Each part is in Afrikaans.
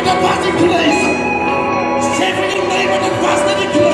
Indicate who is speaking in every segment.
Speaker 1: Dat was die klees. Zeg van je leven, dat was niet die klees.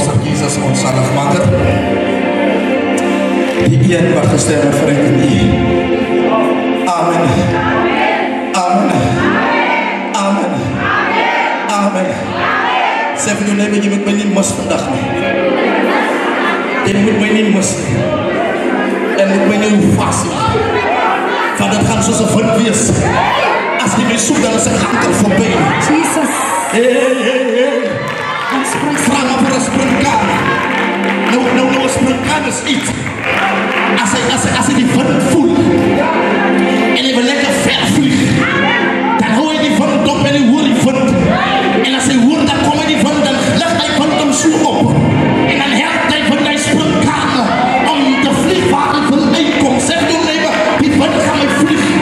Speaker 1: Verlosser Jesus, ons zaligmaker. Die een wat gesterwe vir ek en die. Amen. Amen. Amen. Amen. Sê vir jou neem, jy moet my nie mis vandag nie. Jy moet my nie mis nie. En moet my nie vast nie. Want dit gaan soos 'n wind wees. As jy my soek, dan is ek hanker voorbij.
Speaker 2: Jesus.
Speaker 1: Hey. Vraag maar voor een springkaan. Nou een springkaan is iets. Als hij die wind voelt. En hij wil lekker ver vliegen. Dan hou hij die wind op en hij hoort die wind. En als hij hoort, dan komt hij die wind. Dan legt hij wind hem zo op. En dan helpt hij van die springkaan. Om te vliegen waar hij wil uitkomt. Zeg je neighbor, die wind gaat mij vliegen.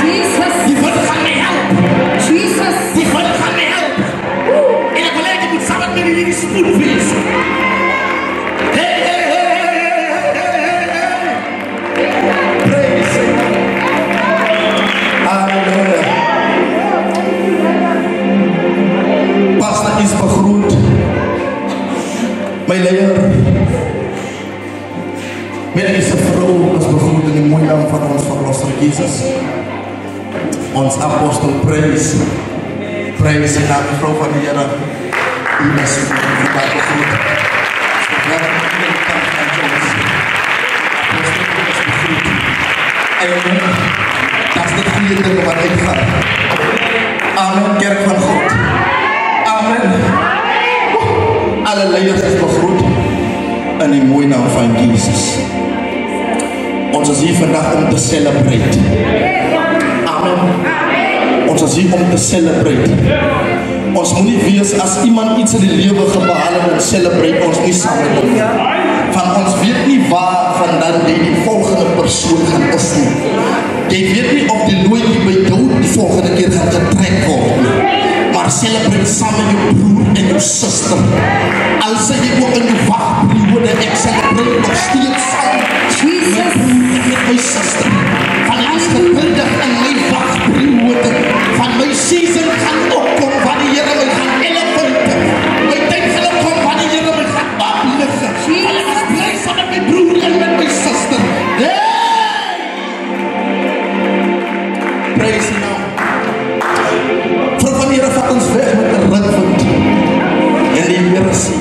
Speaker 2: Jesus.
Speaker 1: Die wind gaat mij helpen.
Speaker 2: Jesus.
Speaker 1: Die wind gaat mij helpen. En ik wil eigenlijk moet samen met jullie spoed wezen. Hey. Praise Him. Halleluja. Pastor is begroet. My leier. Medische vrou is begroet in die mooie naam van ons Verlosser Jesus. Ons apostel Praise. Praise in naam vrou van die Here. U is vandaag begroet. Amen. Dat is het goede ding wat ik ga. Amen, kerk van God. Amen. Alle leiders is begroet in die mooie naam van Jesus. Ons is hier vandaag om te celebrate. Amen. Ons is hier om te celebrate. Ons moet niet wees als iemand iets in die leven gebehalen en celebrate ons niet samen doen. Van ons weet niet waar vandaan die volgende persoon gaan is nie. Jy weet nie of die looi die by jou die volgende keer gaan getrek word nie. Maar celebrate samen jou broer en jou sister. Al sê jy ook in die wachtperiode, ek celebrate nog steeds saam.
Speaker 2: Jesus.
Speaker 1: Met my sister. Van ons geduldig in my wachtperiode. Van my season gaan opkom, van die Here my gaan elephante. My tyd gaan opkom, van die Here my gaan opliggen. Van ek is blij saam met my broer en met my sister. Hey! Praise die naam. Vrou van die Here vat ons weg met die rukwind. En die Here sê,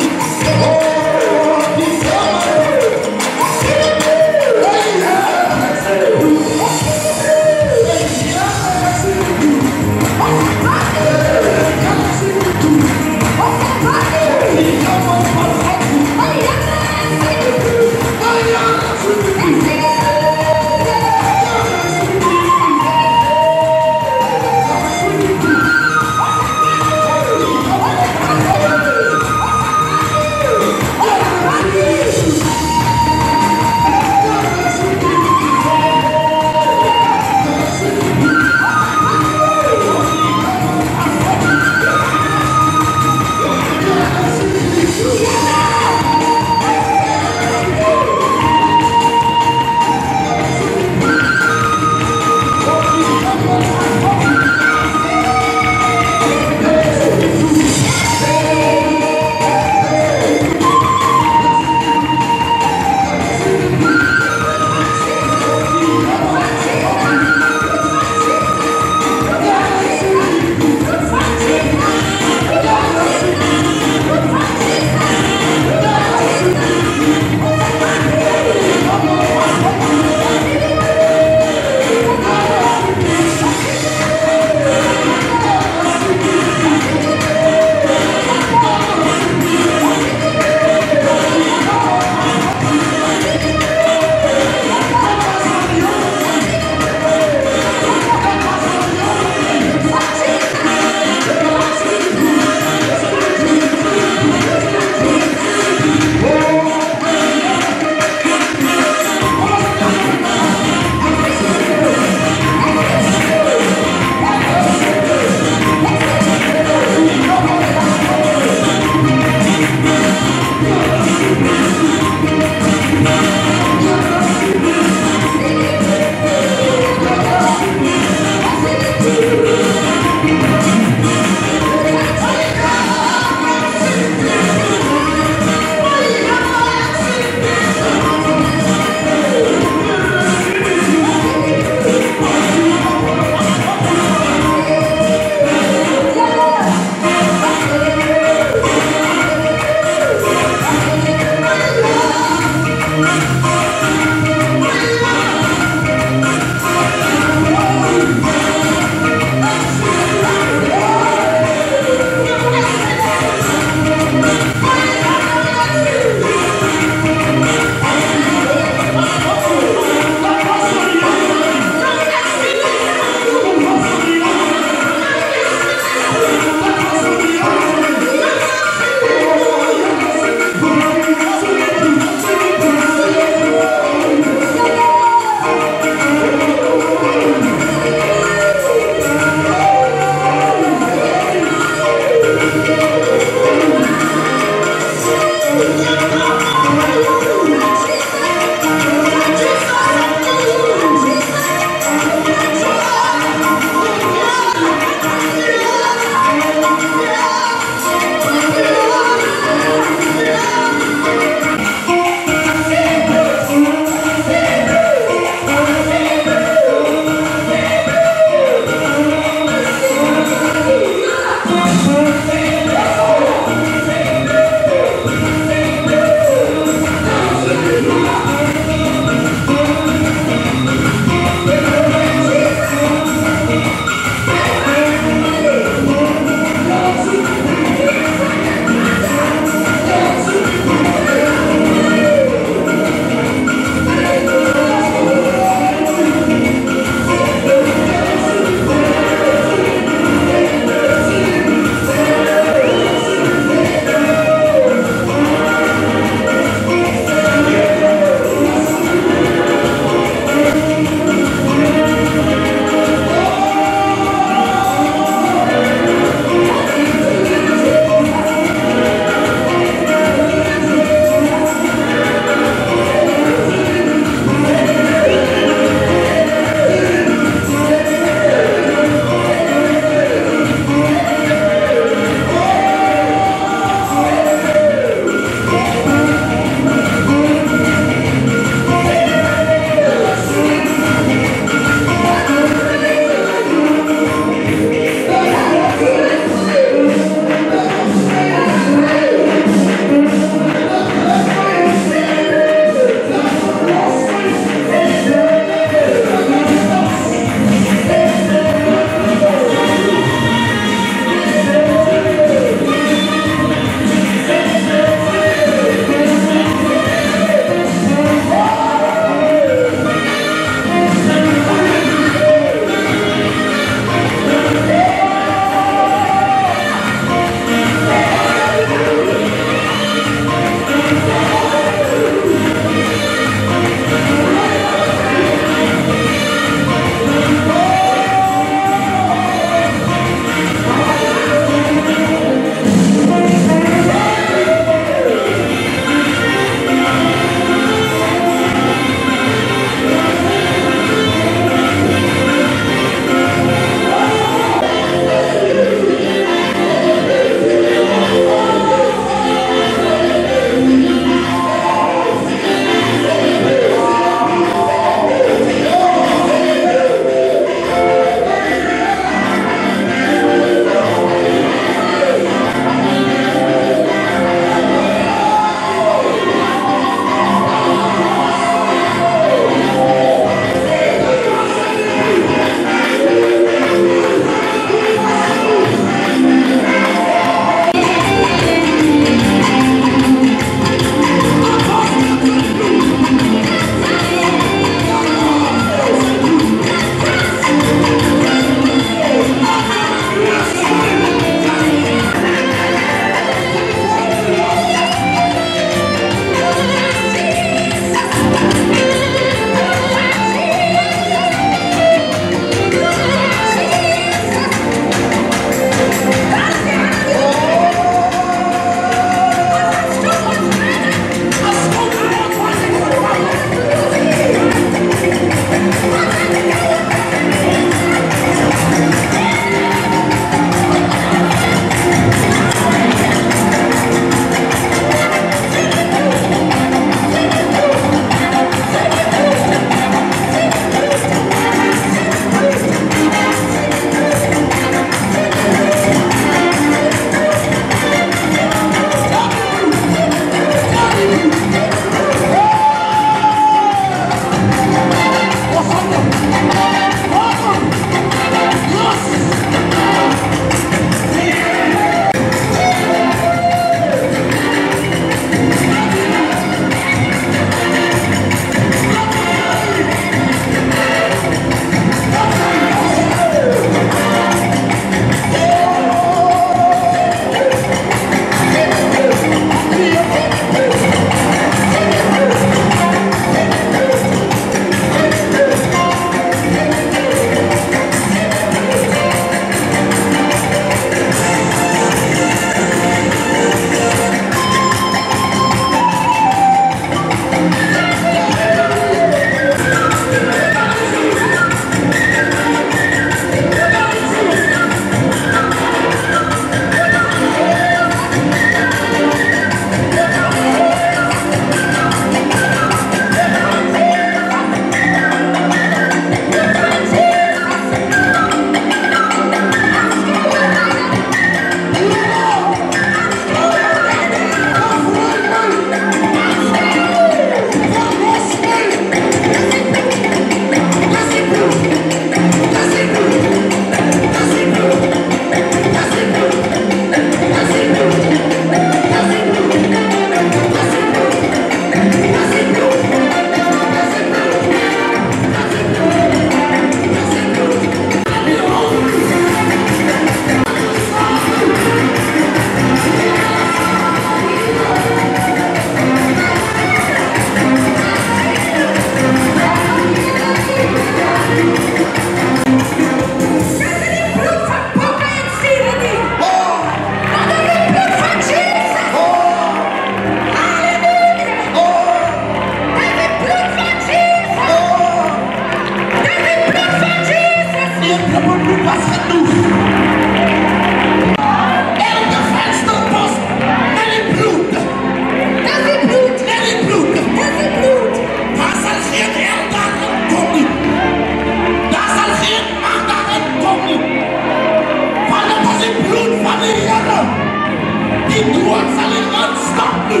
Speaker 1: Die droit zal in aanstap nu.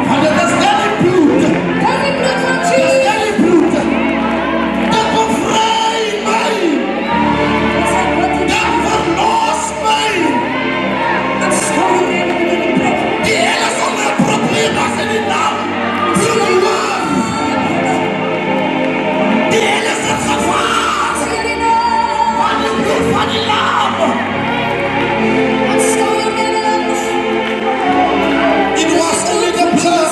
Speaker 1: Van het is niet bloed.
Speaker 2: Van die bloed van
Speaker 1: Het is
Speaker 2: Jesus.
Speaker 1: niet bloed. Dat bevrijdt mij.
Speaker 2: Dat zijn wat die
Speaker 1: Dat verlost mij.
Speaker 2: dat schouder in de plek.
Speaker 1: Die hele zonder probleem was in die naam. Bloedman. Die hele zit gevaar.
Speaker 2: Zie je die naam?
Speaker 1: Van die bloed van die lam.
Speaker 2: Dat schouder in de naam.
Speaker 1: It was only the blood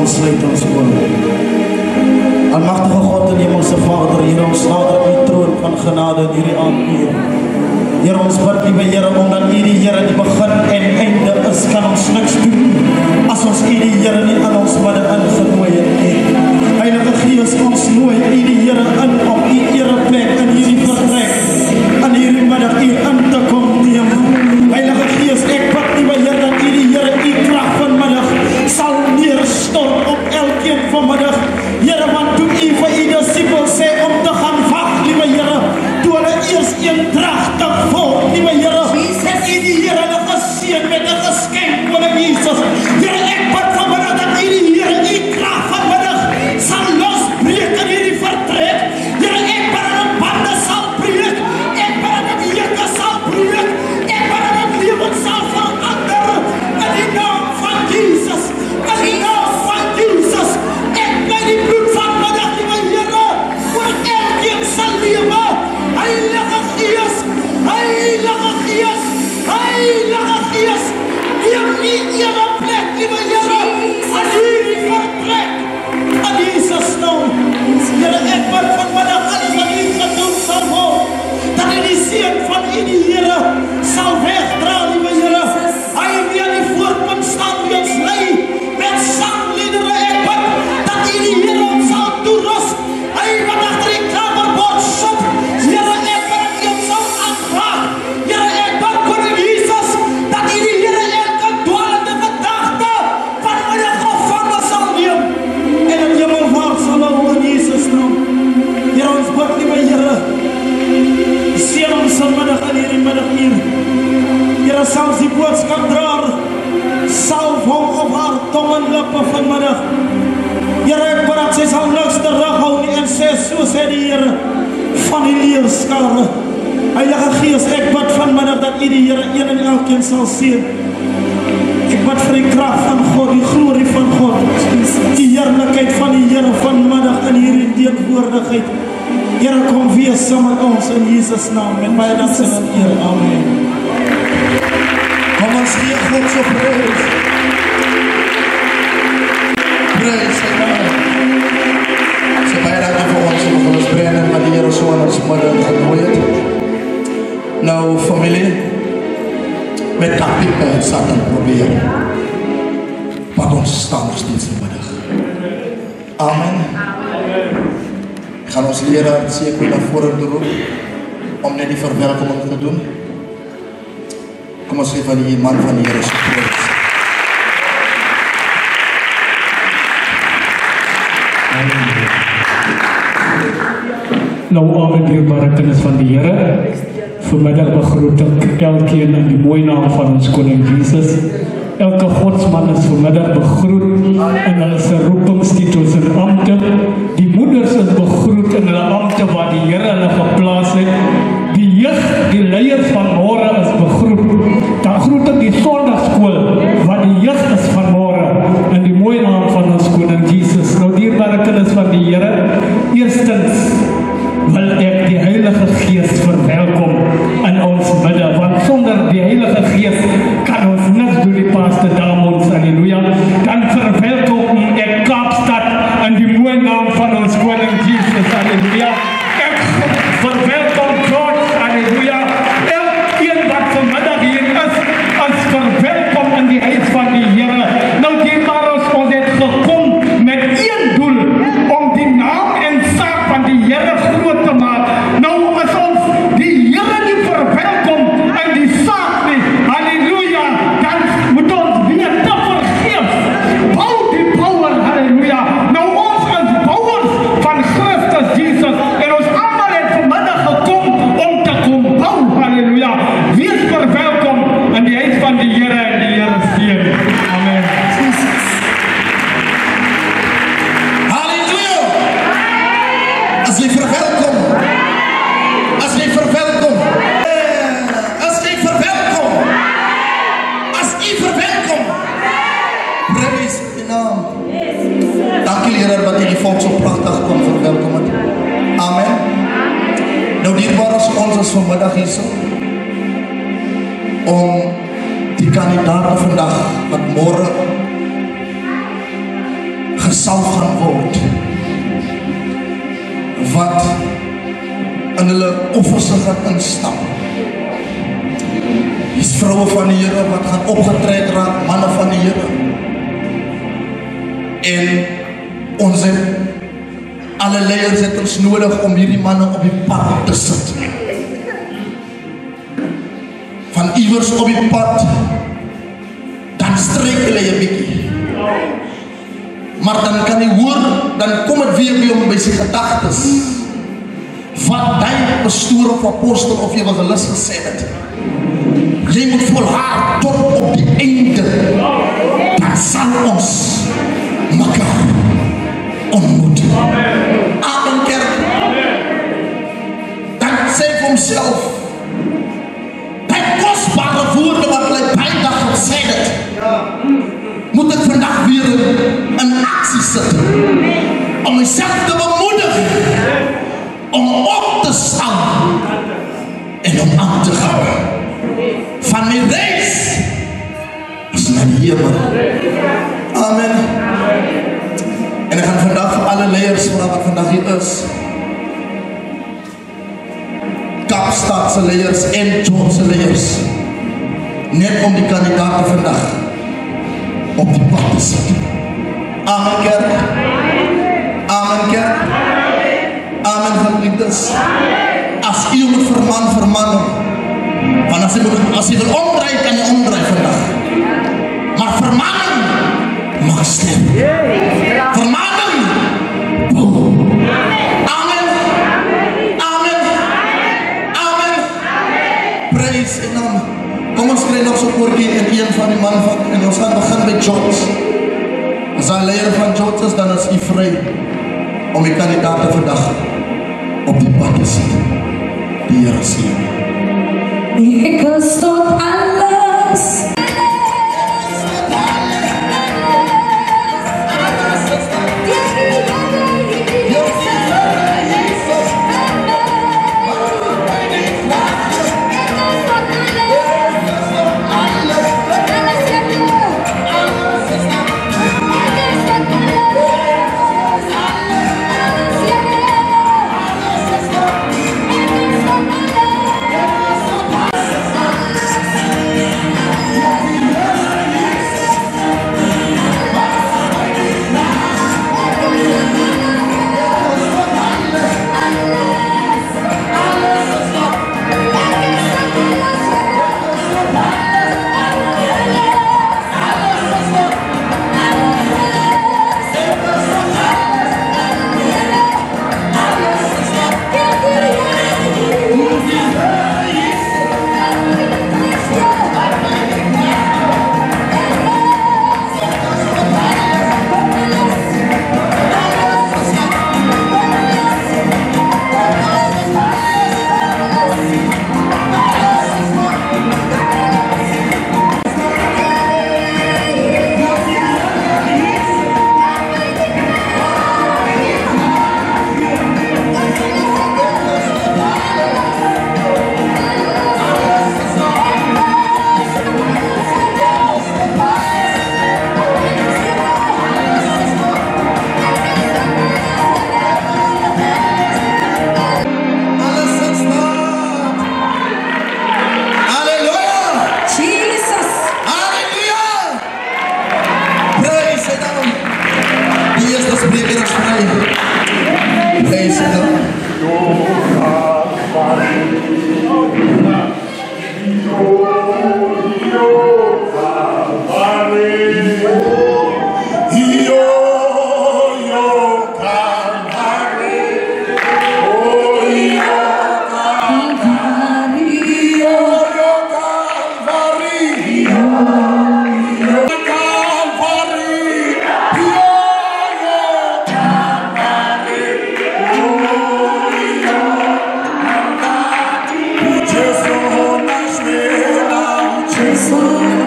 Speaker 3: ons sluit ons oor. Almagtige God en Hemelse Vader, Here, ons nader U troon van genade in hierdie aand, Here. Here, ons bid, liewe Here, omdat U die Here die begin en einde is, kan ons niks doen as ons U die Here nie in ons midde ingenooi het nie. Heilige Gees, ons nooi U die Here in op U ereplek in hierdie vertrek, in hierdie middag hier in te kom neem. Heilige Gees, ek bid, liewe Here, dat U die Here U krag vanmiddag sal neerstort op elkeen vanmiddag. Here, want toe U vir U disippels sê om te gaan wag, liewe Here, toe hulle eers eendragtig word, liewe Here, het U die Here hulle geseën met 'n geskenk van Jesus. Here, ek bid vanmiddag dat U die Here U krag vanmiddag sal losbreek in hierdie vertrek. Here, ek bid dat bande sal breek, ek bid dat juke sal breek, ek bid dat lewens sal verander in die naam van Jesus, in die naam van Jesus. Ek bid die bloed vanmiddag, liewe Here, oor elkeen sal lewe. Heilige Gees, Heilige Gees, Heilige Gees, neem nie ene plek, liewe Here, aan hierdie vertrek, in Jesus naam. Here, ek bid vanmiddag alles wat U gedoen sal word, dat U die seën van U die Here sal wegdra, liewe Here. Hy wie aan die voorpunt staan wie ons lei, met sangliedere. Ek bid dat U die Here ons sal toerus. Hy wat agter die kamerbord sit, Here, ek bid dat U ons sal aanraak. Here, ek bid, Koning Jesus, dat U die Here elke dwalende gedagte vanmiddag gevangen sal neem en in hemelvaart sal hou in Jesus naam. Here, ons bid, liewe Here, seën ons vanmiddag in hierdie middag hier. Here, selfs die boodskapdraer salf hom op haar tong en lippe vanmiddag. Here, ek bid dat sy sal niks terughou nie en sê, so sê die Here van die leerskare. Heilige Gees, ek bid vanmiddag dat U die Here een en elkeen sal seën. Ek bid vir die krag van God, die glorie van God, die heerlikheid van die Here vanmiddag in hierdie teenwoordigheid. Here, kom wees saam met ons in Jesus naam, met baie dank en eer. Amen.
Speaker 1: Kom ons gee God so prys. Prys, amen. So baie dankie vir ons Brennan, wat die Here so in ons midde genooi het. Nou, familie, met tactiek het Satan probeer. Maar ons staan nog steeds vanmiddag. Amen. Gaan ons leraar seker na vore toe roep om net die verwelkoming te doen. Kom ons gee van die man van die Here se prys.
Speaker 4: Nou amen, dierbare kinders van die Here. Vanmiddag begroet ek elkeen in die mooi naam van ons Koning Jesus. Elke godsman is vanmiddag begroet in hulle se roepingstitels en ampte. Die moeders is begroet in hulle ampte waar die Here hulle geplaas het. Die jeug, die leiers van môre is begroet. Dan groet ek die Sondagskool wat die jeug is van môre in die mooi naam van ons Koning Jesus. Nou dierbare kinders van die Here, eerstens wil ek die Heilige Gees verwelkom in ons midde, want sonder die Heilige Gees kan ons niks doen die Pastor Damons, halleluja. Dan verwelkom ek Kaapstad in die mooi naam van ons Koning Jesus, halleluja. Ek verwelkom George, halleluja. Elkeen wat vanmiddag hier is verwelkom in die huis van die Here. Nou dierbare, ons het gekom met een doel, om die naam en saak van die Here groot te maak. Nou is ons die Here nie verwelkom in die saak nie, halleluja, dan moet ons weer te vergeef. Bou die bouwer, halleluja. Nou ons is bouwers van Christus Jesus en ons allemaal het vanmiddag gekom om te kom bou, halleluja. Wees verwelkom in die huis van die Here en die Here seën. Amen.
Speaker 1: Halleluja! As jy verwelkom. As jy verwelkom. As jy verwelkom. As jy verwelkom. Prys die naam. Dankie Here dat jy die volk so pragtig kom verwelkom het. Amen. Nou dierbare, ons is vanmiddag hier so om die kandidaten vandag wat môre sal gaan word wat in hulle offerse gaan instap. Hier's vroue van die Here wat gaan opgetrek raak, manne van die Here. En ons het alle leiers het ons nodig om hierdie manne op die pad te sit. Van iewers op die pad, dan streek hulle 'n bietjie. Maar dan kan jy hoor, dan kom het weer by hom by sy gedagtes. Wat die pastoor of apostel of evangelist gesê het. Jy moet volhard tot op die einde. Dan sal ons mekaar ontmoet. Amen, kerk. Dan sê vir homself, die kostbare woorde wat hy baie dag gesê het, moet ek vandag weer in aksie sit, om myself te bemoedig, om op te staan, en om aan te gaan. Van my reis, is na die hemel. Amen. En ek gaan vandag vir alle leiers, wat vandag hier is, Kaapstadse leiers en Johnse leiers, net om die kandidaten vandag op die pad te sit. Amen, kerk. Amen, kerk. Amen, geliefdes. As u moet verman, want as u wil omdraai, kan u omdraai vandag. Maar vermaning mag stem. Vermaning bou. Amen. Amen. Amen. Praise en naam. Kom ons kry nog so koortjie in een van die man van, en ons gaan begin met Jones. As hy leier van Jones is, dan is hy vry om die kandidaten vandag op die pad te sit. Die Here seën.
Speaker 2: Ik stop alles. Jesus.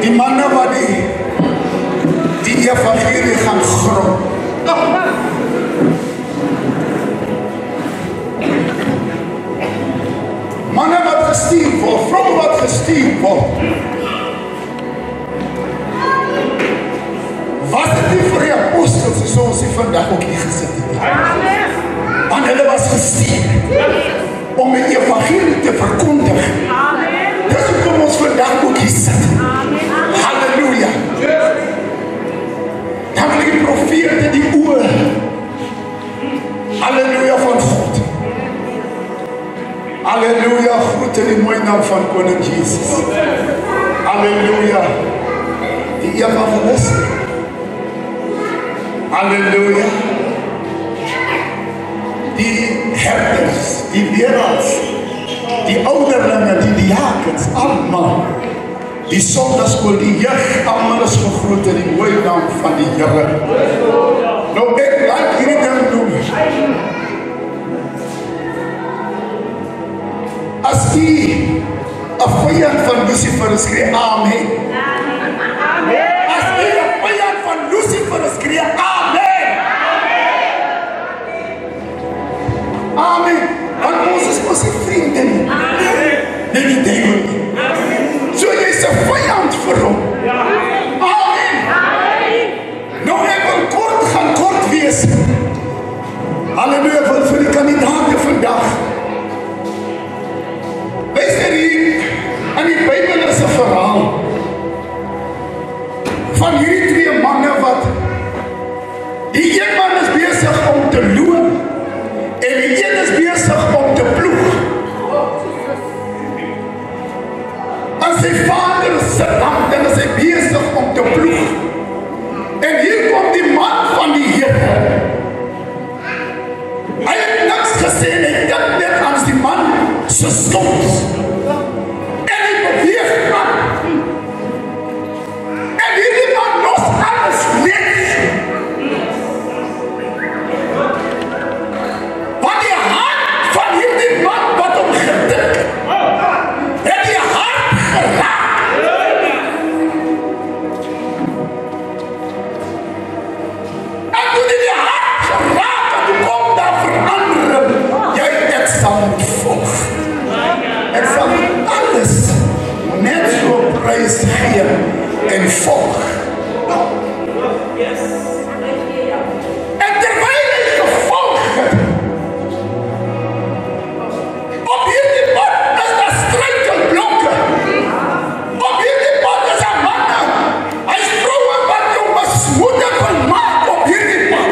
Speaker 1: Die manne wat die evangelie gaan grond. Manne wat gestuur word, vroue wat gestuur word. Was dit nie vir die apostels soos die vandag ook hier gesit het? Want hulle was gestuur om die evangelie te verkondig. Dis hoekom ons vandag ook hier sit. Halleluja. Dan wil die profete die oor. Halleluja van God. Halleluja, groet in die mooie naam van Koning Jesus. Halleluja. Die evangelist. Halleluja. Die herders, die leraars, die ouderlinge, die diakens, allemaal. Die sondagsskool, die jeug, allemaal is gegroet in die mooie naam van die Here. Nou ek laat hierdie ding doen. As die 'n vyand van Lucifer skree amen. As die 'n vyand van Lucifer skree amen. Amen. Want ons is mos nie vriende nie. Nee, die duivel nie. So jy is 'n vyand vir hom. Amen. Nou ek wil kort wees. Halleluja, wil vir die kandidaate vandag. Luister hier, in die Bybel is 'n verhaal van hierdie twee manne wat die een man is besig om te loon en die een is besig om te ploeg. En sy vader sit land en is hy besig om te ploeg. En hier kom die man van die Here. Hy het niks gesê, hy dink net aan die man se soms. En hy beweeg aan. En hierdie man los alles net. Want die hart van hierdie man wat hom gedik het die hart geraak. En toe die hart geraak en toe kom daar verandering. Ek sal moet volg. Ek sal alles net so prys gee en volg. En terwyl hy gevolg het, op hierdie pad is daar struikelblokke. Op hierdie pad is daar manne. Hy is vroue wat jou mismoedig wil maak op hierdie pad.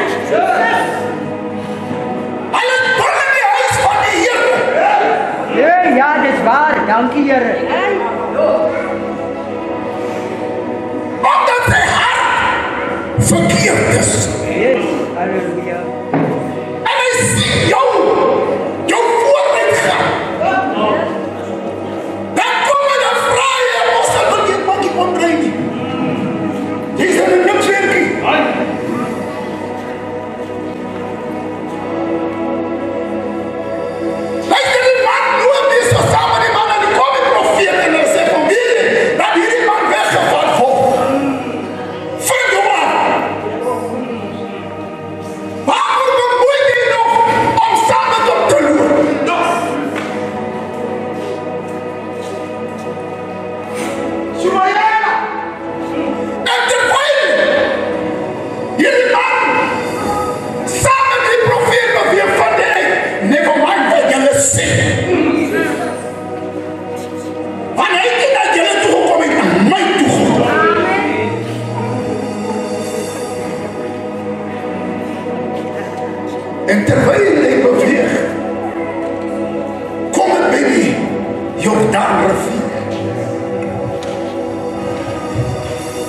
Speaker 1: Hulle bring in die huis van die Here.
Speaker 5: Ja, dit is waar. Dankie, Here.
Speaker 1: Omdat sy hart verkeerd is.
Speaker 5: Yes, halleluja.
Speaker 1: En hy sien jou vooruit gaan. Dan kom hy dan vraag jy, ons sal wil jy makkie omdraai nie. Jy sal dit niks werkie. Luister die man loop nie so saam met die man en die kom die profeet en hy sê van wie dat hierdie man weggevat word. Vind hom aan. Waarom bemoei jy nog om saam met hom te loop? So maar ja. En terwyl hierdie man saam met die profeet beweeg van die never mind wat julle sê. Want hy het dat julle toegekom het na my toegekom. En terwyl hy beweeg, kom het by die Jordaanrivier.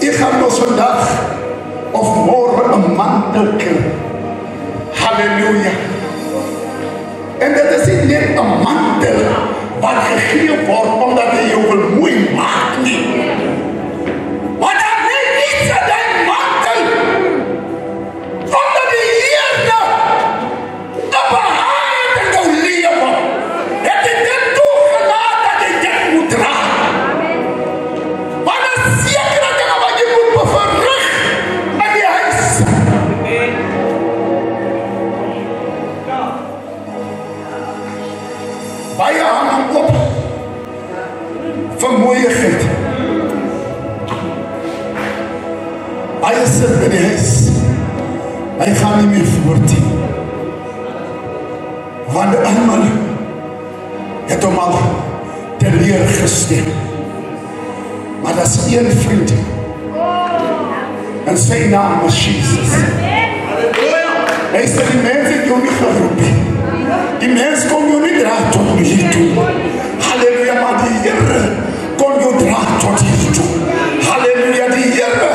Speaker 1: Ek gaan ons vandag of morgen 'n mantel kry. Halleluja. En dit is nie net 'n mantel wat gegee word omdat hy jou wil mooi maak nie. Want daar is iets in die mantel. Omdat die Here 'n behaag in jou lewe het hy dit toegelaat dat jy dit moet dra. Want 'n sekere sit in die huis. Hy gaan nie meer voort nie. Want almal het hom al teleurgestel. Maar dat is een vriend. En sy naam is Jesus. Hy sê die mens het jou nie geroep. Die mens kon jou nie dra tot hier toe. Halleluja, maar die Here kon jou dra tot hier toe. Halleluja, die Here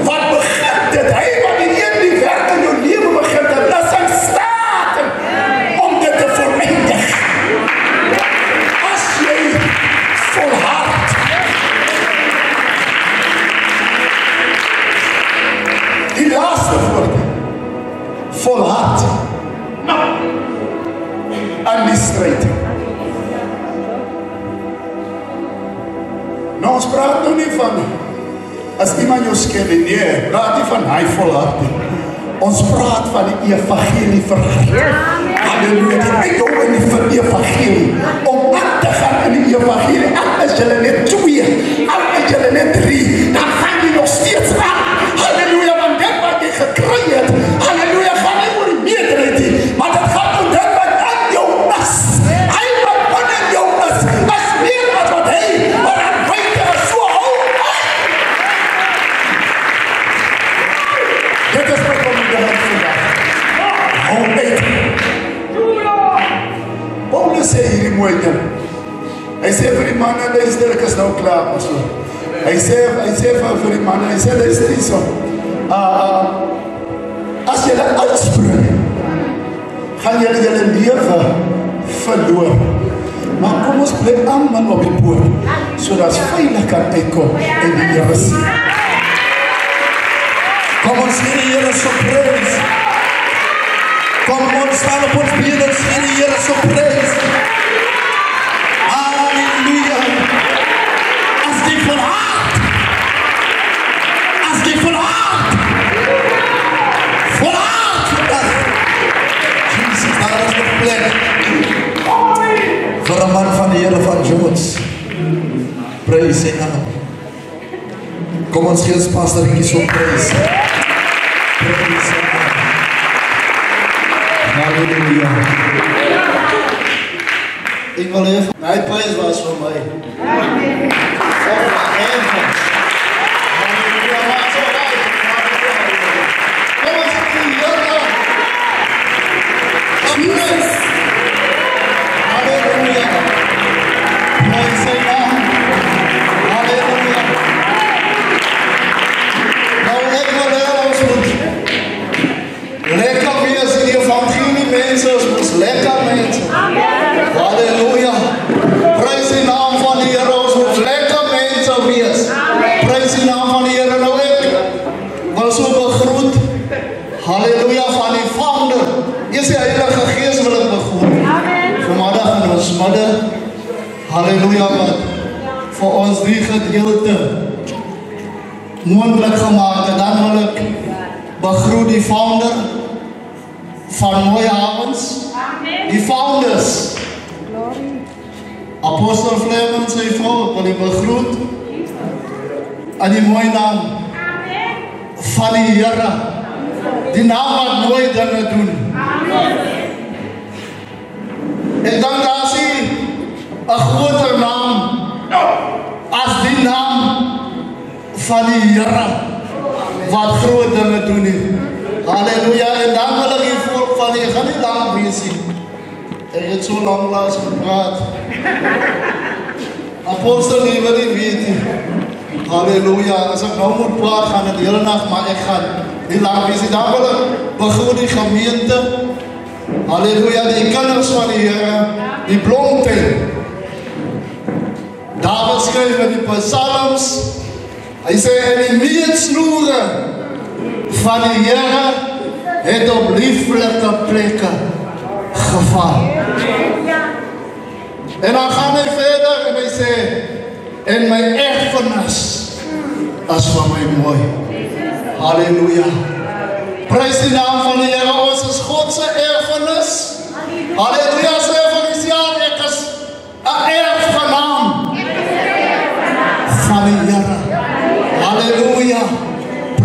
Speaker 1: wat begin dit, hy wat die een die werk in jou lewe begin het, dat is in staat om dit te voleindig. As jy volhard die laaste woord, volhard aan die strijd. Nou ons praat nou nie van as iemand jou skel, nee, praat nie van hy volhard nie. Ons praat van die evangelie verhaal. Halleluja, die uitdom in die evangelie, om aan te gaan in die evangelie, al is julle net 2, al is julle net 3, dan gaan jy nog steeds aan. Halleluja, want dit wat jy gekry het, halleluja, gaan nie oor die meerderheid nie, maar dit gaan oor dit wat aan jou is. Hy wat binnen jou is meer wat hy, wat aan buite is, so hou aan. Dit is wat om die hand vandag. Hou uit. Paulus sê hierdie mooi ding. Hy sê vir die manne, luister, ek is nou klaar. Hy sê vir die manne, hy sê, luister nie so. As julle uitspreek, gaan julle lewe verloor. Maar kom ons bly almal op die poort, sodat ons veilig kan uitkom en die Here sien. Kom ons sien die Here so prys. Kom ons staan op ons bene en sien die Here so prys. Halleluja. As die volhard. As die volhard. Jesus, daar is nog plek vir 'n man van die Here van Jones. Prys sy naam. Kom ons gee ons pastor so prys. Prys sy naam. Halleluja. Ek wil hê my prys was vir my. Amen. Halleluja. Prys die naam van die Here, ons moet lekker mense wees. Prys die naam van die Here. Nou ek wil so begroet, halleluja, van die Vader. Eers die Heilige Gees wil ek begroet. Vanmiddag in ons midde, halleluja, wat vir ons die gedeelte moontlik gemaak het. Dan wil ek begroet die Vader van Mooi Havens, die founders, Apostel Fleming, sy vrou, ek wil die begroet aan die mooi naam van die Here, die naam wat mooi dinge doen. Ek dink daar is 'n groter naam as die naam van die Here wat groot dinge doen nie. Halleluja, en dan wil ek die volk van die, gaan nie lang wees nie. Ek het so lang laas gepraat. Apostel nie wil nie weet nie. Halleluja, as ek nou moet praat, gaan het hele nacht, maar ek gaan nie lang wees nie. Dan wil ek begroet die gemeente. Halleluja, die kinders van die Here, die blomtuin. David skryf met die psalms. Hy sê, en die meetsnoere van die Here het op lieflike plekke geval. En dan gaan hy verder en hy sê, en my erfenis is van my mooi. Halleluja. Prys die naam van die Here, ons is God se erfenis. Halleluja, sê vir die jaar, ek is 'n erfgenaam van die Here. Halleluja.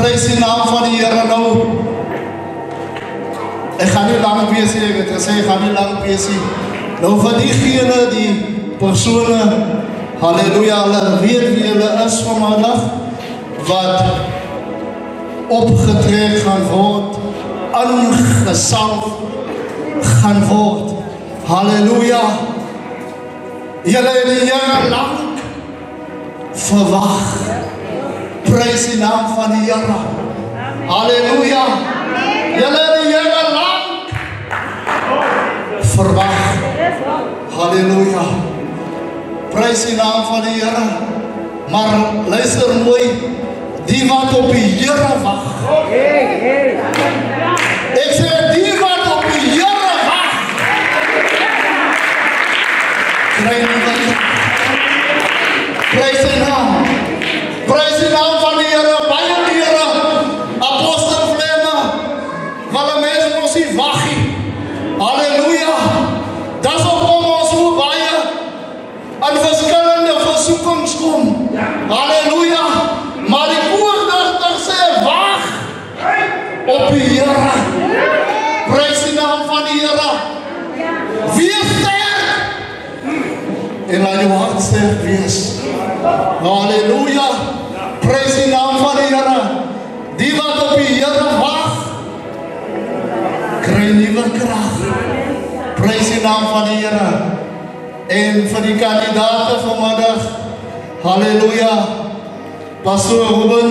Speaker 1: Prys die naam van die Here nou. Ek gaan nie lang wees nie, ek het gesê, ek gaan nie lang wees nie. Nou vir diegene, die persone, halleluja, hulle weet wie hulle is vanmiddag, wat opgetrek gaan word, aangesalf gaan word. Halleluja. Julle het die Here lang verwag. Prys die naam van die Here. Halleluja. Julle het die Here lang verwag. Halleluja. Prys die naam van die Here. Maar luister mooi, die wat op die Here wag. Ek sê die wat op die Here wag, kry nie wat. Prys die naam. Prys die naam van die Here, baie kere, apostel Flemme, wat mense ons nie wag nie. Halleluja. Dat is ook om ons so baie aan verskillende versoekings kom. Halleluja. Maar die woorddigter sê, wag op die Here. Prys die naam van die Here. Wees sterk. En laat jou hart sterk wees. Halleluja. Prys die naam van die Here. Die wat op die Here wag, kry nuwe krag. Prys die naam van die Here. En vir die kandidaate vanmiddag, halleluja, Pastor Ruben,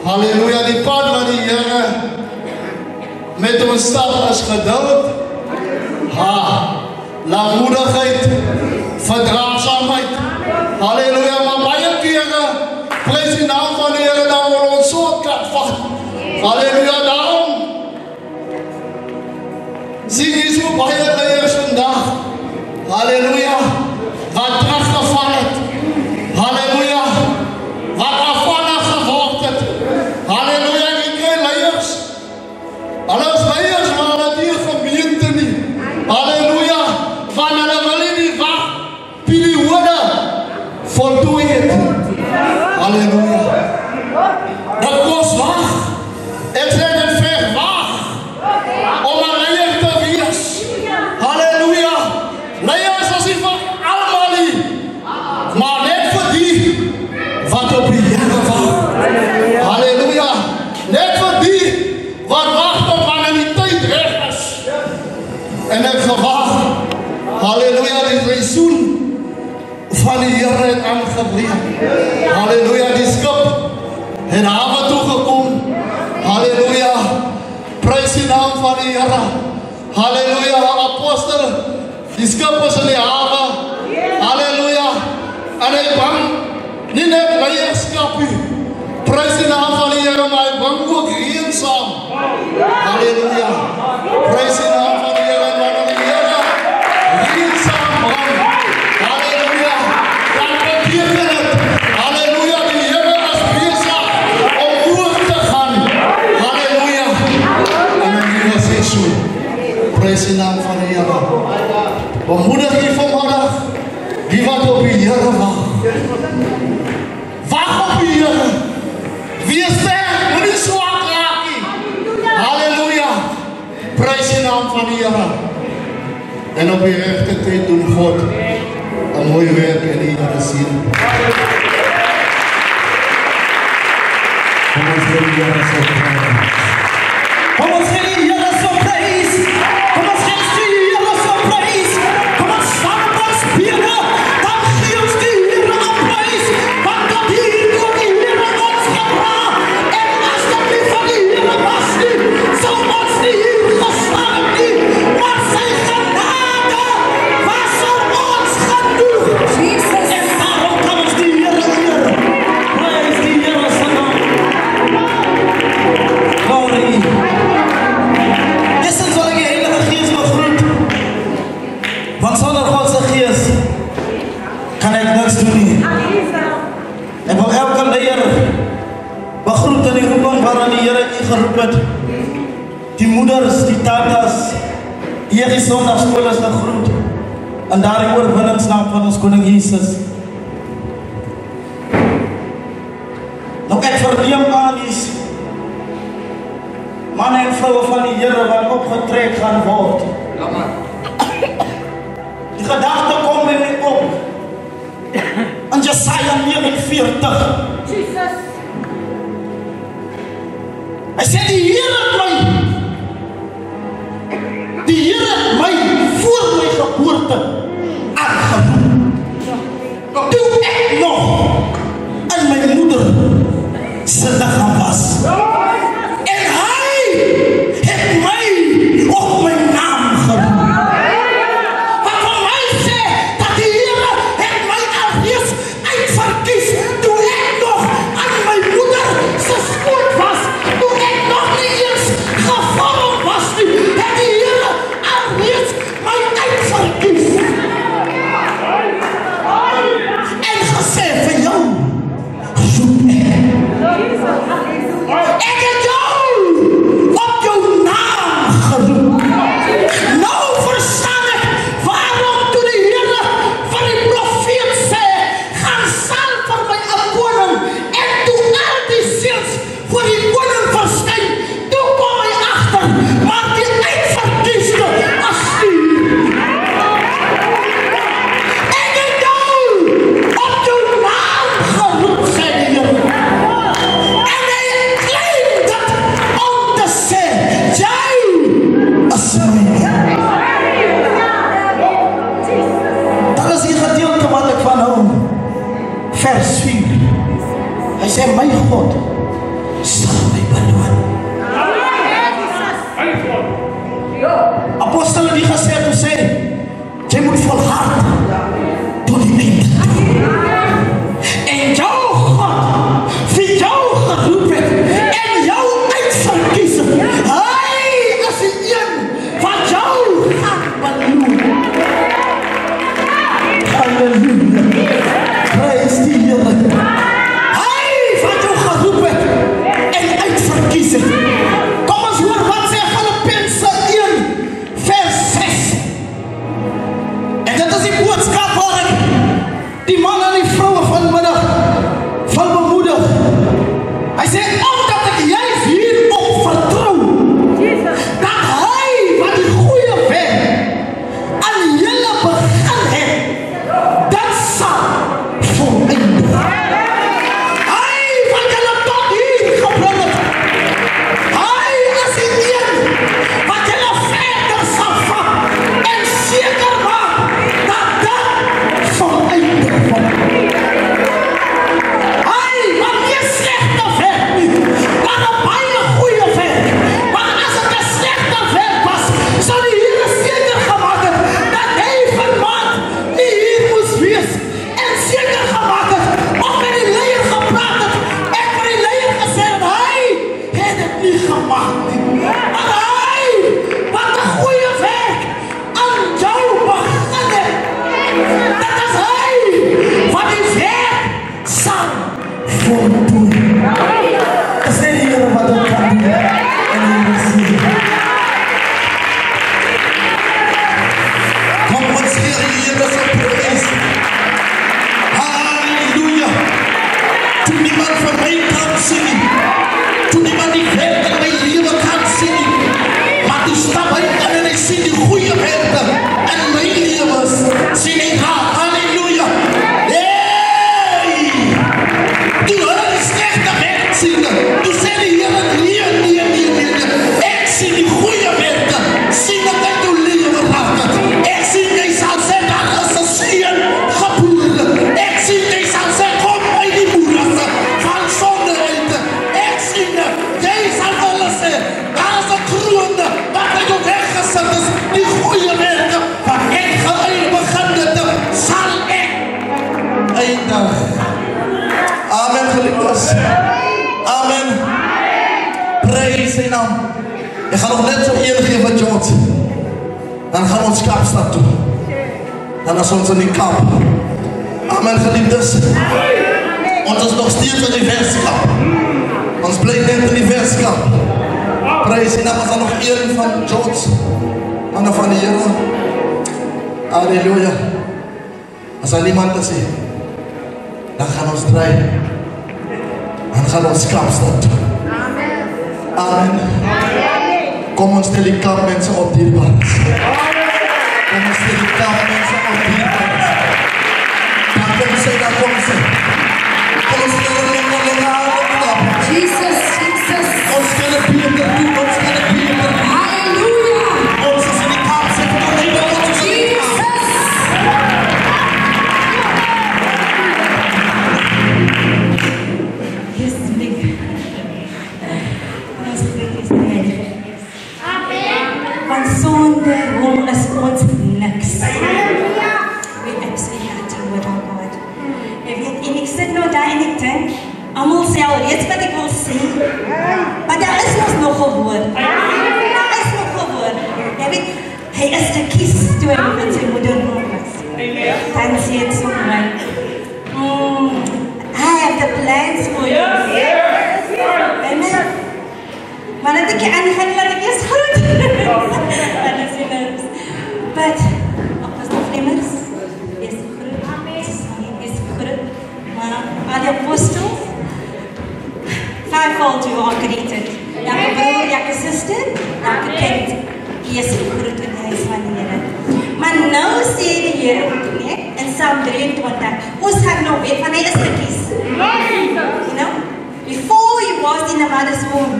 Speaker 1: halleluja, die pad wat die Here met ons stap is geduld, laagmoedigheid, verdraagsaamheid, halleluja, maar baie kere, prys die naam van die Here, dan word ons so kat vat, halleluja, daarom, sien jy so baie leiers vandag, halleluja, wat teruggeval het, halleluja, wat afvallig geword het, halleluja, jy kry leiers, hulle is leiers, maar hulle die gemeente nie, halleluja, van hulle wil nie wag, periode, voltooi het, halleluja, dat kost wag, ek sê dit ver wag, om een leier te wees, halleluja, leiers is nie van allemaal nie, maar net vir die wat op die Here wag. Halleluja. Net vir die wat wag tot wanneer die tyd reg is. En ek gewag, halleluja, die seisoen van die Here het aangebreek. Halleluja, die skip het hawe toegekom. Halleluja. Prys die naam van die Here. Halleluja, apostel, die skip is in die hawe. Halleluja. En hy bang, nie net leierskap nie. Prys die naam van die Here, maar hy bang ook eensaam. Halleluja. Prys die naam van die Here, maar die Here eensaam bang. Halleluja. Dan beteken het, halleluja, die Here is besig om oor te gaan. Halleluja. En dan die was hier so. Prys die naam van die Here. Bemoedig jy vanmiddag, die wat op die Here wag. Wag op die Here. Wees sterk, moet nie swak raak nie. Halleluja. Prys die naam van die Here. En op die regte tyd doen God 'n mooi werk in die Here sien. Kom ons gee die Here so prys. Kom ons gee die Here so prys. Kom ons gee die Here so prys. Kom ons staan op ons bene. Dan gee ons die Here 'n prys. Want dat hier door die Here ons gedra. En as dit nie van die Here was nie, sou ons nie hier gestaan nie. Maar sy genade was op ons genoeg. Jesus. En daarom kan ons die Here eer. Prys die Here se naam. Glory. Dis wil ek die Heilige Gees begroet. Want sonder God se Gees kan ek niks doen nie. Ek wil elke leier begroet in die roeping waarin die Here u geroep het. Die moeders, die tatas, hierdie Sondagskool is gegroet in daardie oorwinningsnaam van ons Koning Jesus. Nou ek verneem aan die
Speaker 3: vrouwen van die Here wat opgetrek gaan word. Die gedachte komt bij mij op. En Jesaja 49.
Speaker 5: Jesus.
Speaker 3: Hij zei, die Here het mij voor mijn geboorte aangeroep. Toen ik nog in mijn moeder zijn lichaam was. En hij heeft mij op mijn naam geroepen. Wat van mij zegt dat de Heer heeft mij al eerst uitverkies. Toen ik nog aan mijn moeder zijn schoot was. Toen ik nog niet eens gevormd was. Heeft de Heer al eerst mij uitverkies. En gezegd van jou zoek ik. Ik heb jou op jouw naam geroepen. Nou verstaan ik waarom toen de Heer van die profeet zei, gaan zaal voor mij een koning. En toen al die ziels voor die koning verscheen, toen kwam hij achter, maar die uitverkiesde als die. Ik heb jou op jouw naam geroepen, zei de Heer. En hij claimt het om te zeggen, jij is mij. Dat is die gedeelte wat ik van hou. Vers 4. Hij zei, mijn God zal mij belonen. Apostelen die gezegd toen zei, jij moet volharden tot die einde toe. En jouw God, wie jou geroepen en jou uitverkiezen, hij is die een wat jou gaat belonen. Halleluja. Prijs die Heer. Hij wat jou geroepen en uitverkiezen. Kom eens hoor wat zegt Filippenzen 1 vers 6. En dat is die boodschap waar ik die mannen en die vrouwen vanmiddag van bemoedig. Hij zegt, omdat ik juist hierop vertrouw, dat hij wat die goede werk aan jullie begin heeft, dat zal voleindigen. Hij wat jullie tot hier gebracht heeft, hij is die een wat jullie verder zal vatten en zeker maakt dat dat voleindigen wordt. Hij wat je slechte werk niet, maar een bijna goede werk. Maar als het een slechte werk was, zou die Heer zeker gemaakt hebben dat hij vanmaand niet hier moest wees. En zeker gemaakt heeft, of met die leier gepraat heeft. En voor die leier gezegd, hij heeft het niet gemaakt. Maar hij, wat een goede werk aan jou begonnen. Dat is hij, van die werk zal voldoen. Dat is de Heer wat het kan doen. En hij is hier.
Speaker 1: Kom ons Heer, hier is een prijs. Halleluja. Toen niemand van mij kan zien, toen niemand die werk in mijn leven kan zien, maar toen stap ik in en ik zie die goede werken en mijn levens zie ik haar. Halleluja. Hey! Toen hoor ik slechte werk zien, toen zei de Heer, nee. Ik zie die goede werken, zie dat ik uw leven raakt. Ik zie die zal zijn, dat is een zeer geboren. Ik zie die zal zijn, kom bij die moeders van zonde eten. Ik zie die zal alles zijn, dat is een groene, wat ik op weggezet is, die goede werken, wat ik begonnen heb, zal ik eindigen. Amen, geliefdes. Amen. Prijs zijn naam. Ik ga nog net zo eerlijk geven wat George. Dan gaan we ons Kaapstad toe. Dan is ons in die kamp. Amen, geliefdes. Ons is nog steeds in die verskamp. Ons blijft net in die verskamp. Prijs zijn naam. We gaan nog eerlijk van George. En dan van de Heer. Halleluja. Als er niemand is hier, dan gaan we ons draaien. Dan gaan we ons Kaapstad toe. Amen. Kom ons stel die kampmense op dierbaars. Kom ons stel die kampmense op dierbaars. Dan kom sy, dan kom sy. Kom ons stel die
Speaker 2: Jesus, Jesus.
Speaker 1: ons stel die Peter toe, ons stel die Peter toe.
Speaker 2: Hallelujah.
Speaker 1: Ons is in die kamp, sê vir ons, ons is in die kamp.
Speaker 6: Want sonder hom is ons niks. We absolutely nothing without God. En ek sit nou daar en ek dink, almal sê al reeds wat ek wil sê, maar daar is nog 'n woord. Daar is nog 'n woord. Jy weet, hy is gekies toe hy met sy moeder was. Dan sê dit so mooi. I have the plans for you. Amen. Maar dat ek aangaan, laat ek eers groet. But, Apostel Flemers is groot. Is groot. Maar al die apostels, fivefold you are created. Elke broer, elke suster, elke kind, die is groot in die huis van die Here. Maar nou sê die Here, in Psalm 23, ons gaan nou weet, van hy is gekies. You know? Before he was in the mother's womb,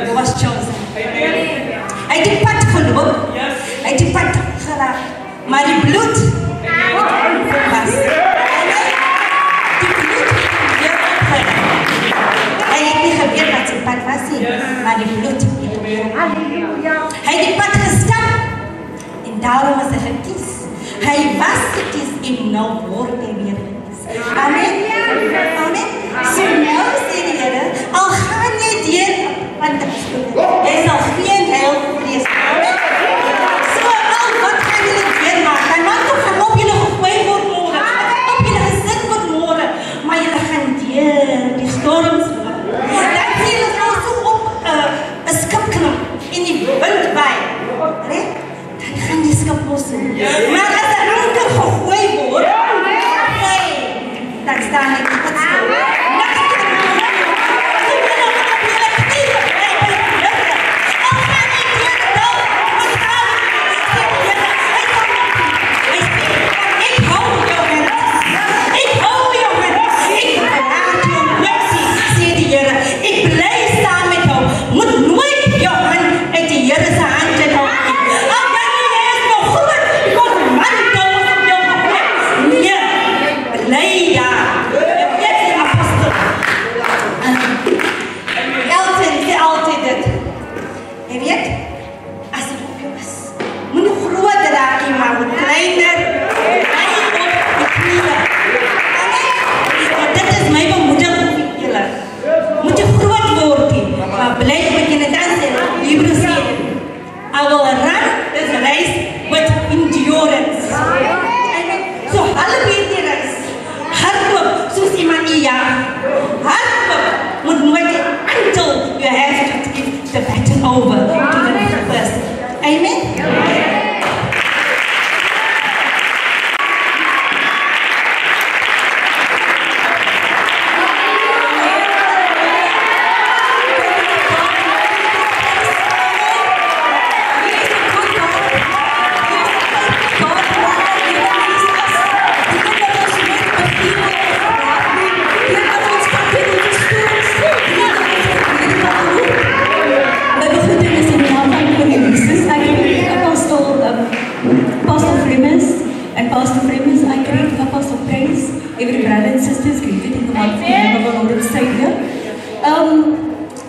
Speaker 6: he was chosen. Hy het die pad geloop, hy het die pad geraak, maar die bloed was. Die bloed het weer opgeraak. Hy het nie geweet wat sy pad was nie, maar die bloed het weer opgeraak. Hy het die pad gestap, en daarom was hy gekies. Hy was gekies en nou word hy weer gekies. Amen. Amen. So nou sê die Here, al gaan jy deur, want jy sal geen heil vrees. So al wat gaan jy deur maak, dan maak toch gaan op julle gegooi word môre, op julle gesit word môre, maar julle gaan deur die storms loop. Dan sê julle nou so op 'n skip klim en die wind waai, dan gaan die skip los. Maar as 'n anker gegooi word, dan staan ek op het stil. Over to the next person. Amen?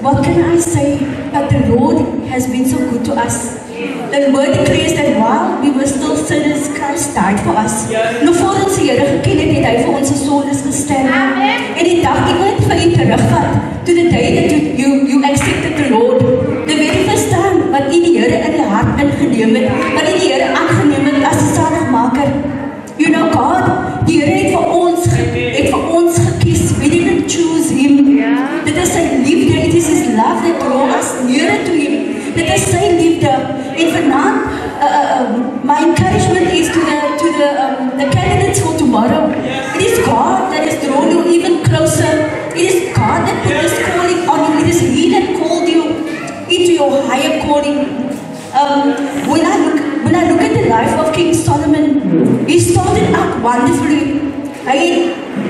Speaker 7: What can I say? But the Lord has been so good to us. The word declares that while we were still sinners, Christ died for us. Nou voordat ons die Here geken het, het hy vir ons sondes gesterf. En die dag iemand vir u terugvat, to the day that you accepted the Lord, dan weet jy verstaan wat u die Here in die hart ingeneem het, wat u die Here aangeneem het as die saligmaker. You know God, die Here het vir ons gekies. We didn't choose him. Dit is sy liefde, it is his love that drew us nearer to him. Dit is sy liefde. En vanaand, my encouragement is to the candidates for tomorrow. It is God that has drawn you even closer. It is God that put this calling on you. It is he that called you into your higher calling. morning. When I look at the life of King Solomon, he started out wonderfully.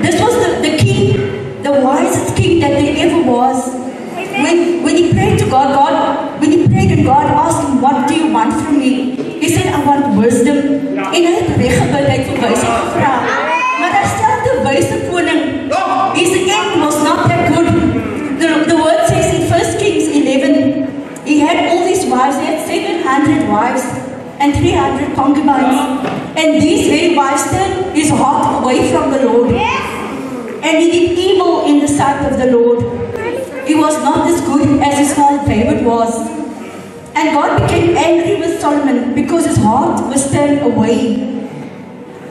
Speaker 7: This was the king, the wisest king that there ever was. When he prayed to God, when he prayed and God asked him, what do you want from me? He said, I want wisdom. En hy het reggebid vir wysheid gevra. Maar daar stel die wyse koning, his end was not that good. The word says in 1 Kings 11, he had all these wives, he had 700 wives and 300 concubines. And these very wives turned his heart away from the Lord. And he did evil in the sight of the Lord. He was not as good as his father David was. And God became angry with Solomon because his heart was turned away.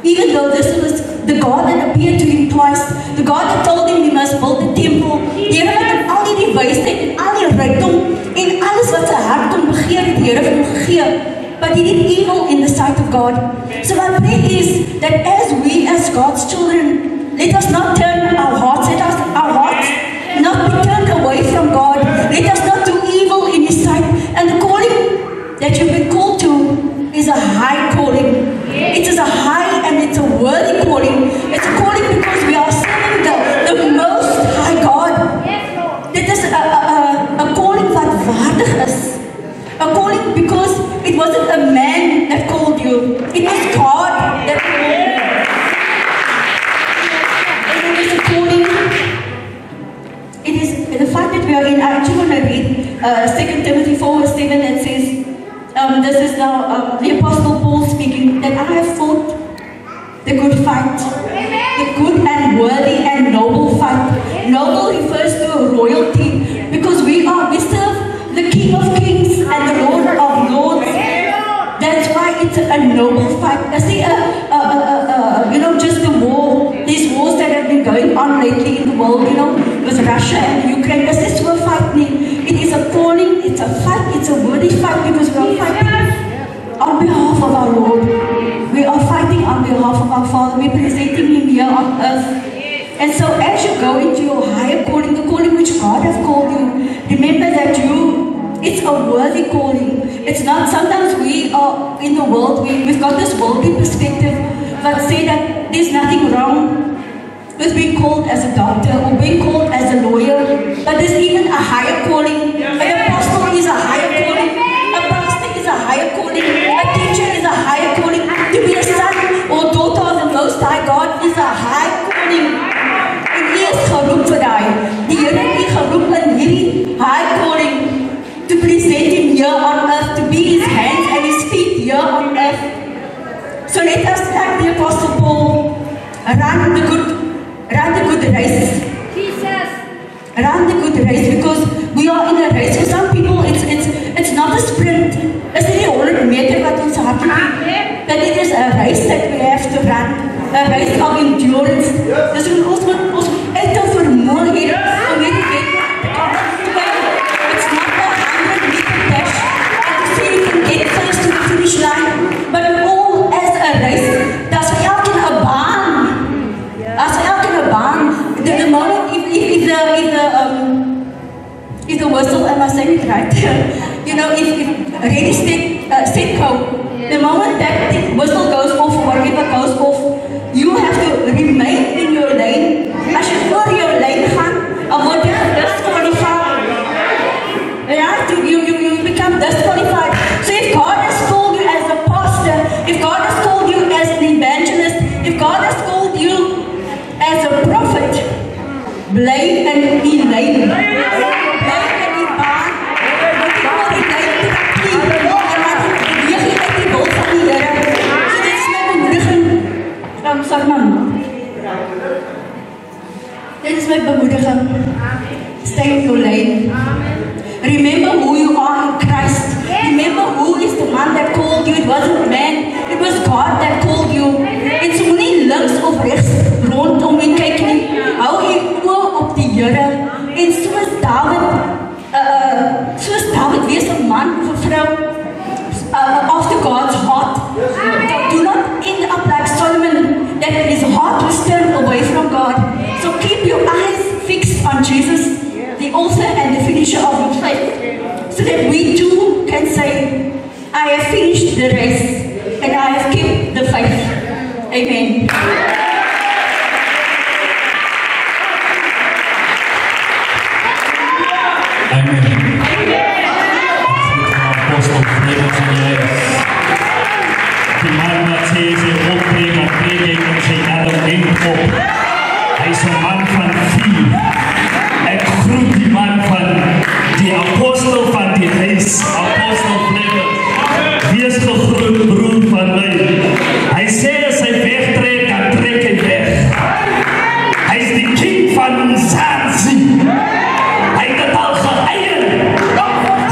Speaker 7: Even though this was the God that appeared to him twice, the God that told him he must build a temple, Here wat hom al die wysheid en al die rykdom en alles wat sy hart kon begeer het, Here het hom gegee. But he did evil in the sight of God. So my prayer is that as we as God's children, let us not turn our hearts, not be turned away from God. Let us not do evil in His sight. And the calling that you've been called to is a high calling. It is a high and it's a worthy calling. It's a calling because we are serving the most high God. Dit is a calling wat waardig is. A calling because it wasn't a man that called you. It was God that called you. And it is a calling. It is the fact that we are in. I actually want to read 2 Timothy 4:7 that says, this is now the Apostle Paul speaking, that I have fought the good fight, the good and worthy and noble fight. Noble refers to a royalty because we serve the King of Kings and the Lord of Lords. That's why it's a noble fight. I see just the war, these wars that have been going on lately in the world, with Russia and Ukraine. This is a fight. It is a calling, it's a fight, it's a worthy fight because we are fighting on behalf of our Lord. We are fighting on behalf of our Father. We're presenting Him here on earth. And so as you go into your higher calling, the calling which God has called you, remember that it's a worthy calling. It's not, sometimes we are in the world, we've got this worldly perspective, but say that there's nothing wrong with being called as a doctor or being called as a lawyer, but there's even a higher calling. An apostle is a higher calling, a pastor is a higher calling, a teacher is a higher calling, to be a son or daughter of the Most High God is a high calling. En U is geroep vir daai. Die Here het U geroep in hierdie high calling to present Him here on earth, to be His hands and His feet here on earth. So let us, like the Apostle Paul, run the good race.
Speaker 2: Jesus.
Speaker 7: Run the good race, because we are in a race. For some people, it's not a sprint. It's nie 100 meter wat ons hardloop nie. But it is a race that we have to run. A race of endurance. Dus ons moet uit ons vermoë hê om hierdie wedloop te kan wen. It's not a 100-meter dash to say you can get first to the finish line, but all as a race. Daar's vir elkeen 'n baan. Daar's vir elkeen 'n baan. The moment if the whistle, am I saying it right? if ready, set, go. The moment that the whistle goes off or whatever goes off, you have to remain in your lane. As jy voor jou lane gaan, dan word jy disqualified. You become disqualified. So if God has called you as a pastor, if God has called you as an evangelist, if God has called you as a prophet, bly in die lyn. Bly in die baan. Wat jy maar die lyn te knie. En wat beweeg jy uit die wil van die Here. So dit is my bemoediging. Dit is my bemoediging. Stay in your lane. Remember who you are in Christ. Remember who is the one that called you. It wasn't man. It was God that called you. En so moenie links of regs rondom en kyk nie. Hou jy oor op die Here. En soos David wees 'n man of 'n vrou after God's heart. Do not end up like Solomon, that his heart was turned away from God. So keep your eyes fixed on Jesus, the author and the finisher of your faith, so that we too can say, I have finished the race and I have kept the faith. Amen.
Speaker 4: Apostel Flemers in die huis. Die man wat sê sy opbreek en predik en sy adem eindop. Hy is 'n man van vuur. Ek groet die man van die apostel van die huis, Apostel Flemers. Wees gegroet broer van my. Hy sê as hy wegtrek, dan trek hy weg. Hy is die king van Zanzi. Hy het dit al geëien.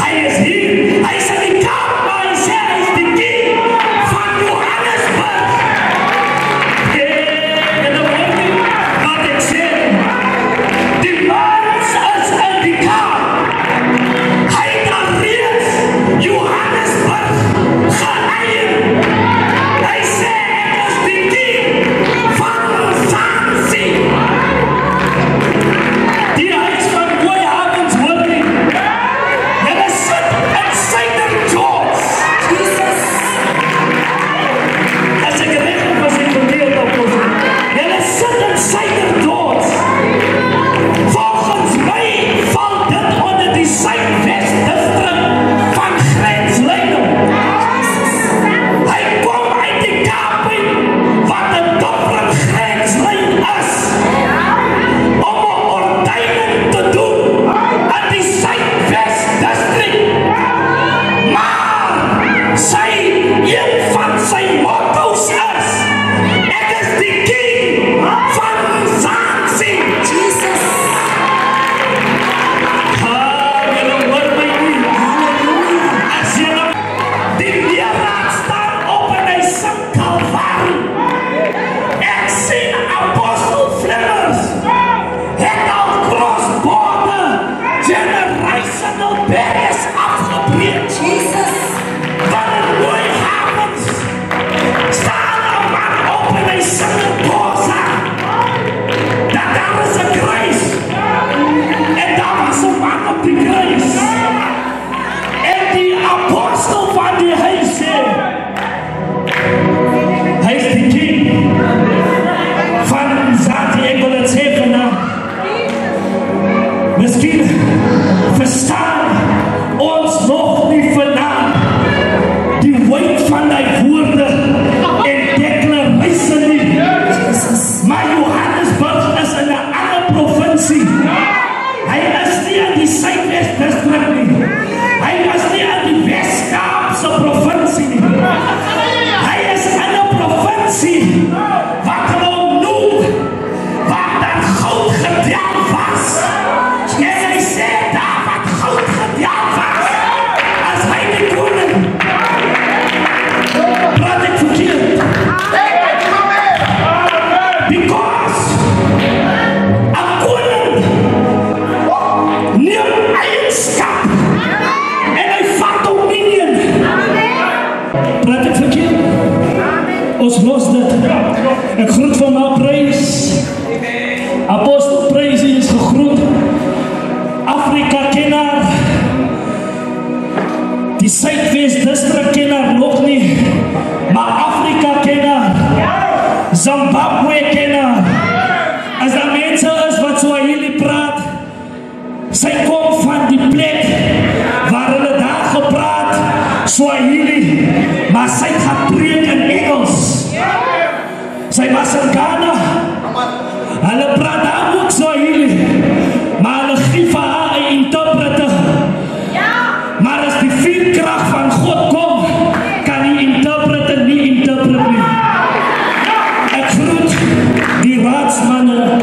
Speaker 4: Hy is hier. Hy is in die kamp, maar hy sê hy is die king van Johannesburg. En dan hoor jy wat ek sê. Die man is in die kamp. Hy het al reeds Johannesburg geëien. Hy sê ek is die king van Zanzi. Die huis van Mooihavens hoor nie. Hulle sit in St. George.
Speaker 7: Jesus.
Speaker 4: As ek reg is, was ek verkeerd op ons. Hulle sit in St. George. Volgens my val dit onder die Suidwes district van Grensleiding. Hy kom uit die Kaap uit, wat 'n dopper grenslyn is. Om 'n ordeining te doen aan die Suidwes district. Maar een van sy motto's is, ek is die king van Zanzi.
Speaker 7: Jesus.
Speaker 4: Julle hoor my nie. As julle die weerraad staan op en hy sing Kalvarie. Ek sien Apostel Flemers het al cross-border generational barriers afgebreek.
Speaker 7: Jesus.
Speaker 4: Van in Mooihavens staan 'n man op en hy sing in Xhosa. Dat daar is 'n kruis. En daar was 'n man op die kruis. En die apostel van die huis sê, hy is die king van Zanzi. Ek wil het sê vanaf. Miskien verstaan ons nog nie vanaf die weight van die woorde en declaration nie. Maar Johannesburg is in 'n ander provinsie. Hy is nie in die Suidwes district nie. Hy is nie in die Wes-Kaapse provinsie nie. Hy is in 'n provinsie wat hulle noem waar daar goud gedeel was. En hy sê daar wat goud gedeel was, as hy die koning. Praat ek verkeerd? Because 'n koning neem eienskap en hy vat dominion. Praat ek verkeerd? Ons los dit. Ek groet van my prys. Apostel Prys is gegroet. Afrika kenner. Die Suidwes district kenner nog nie. Maar Afrika kenner. Zimbabwe kenner. As daar mense is wat Swahili praat, sy kom van die plek waar hulle daar gepraat Swahili, maar sy het gepreek in Engels. Sy was in Ghana. Hulle praat daar ook Swahili, maar hulle gee vir haar 'n interpreter. Maar as die vuurkrag van God kom, kan die interpreter nie interpret nie. Ek groet die raadsmanne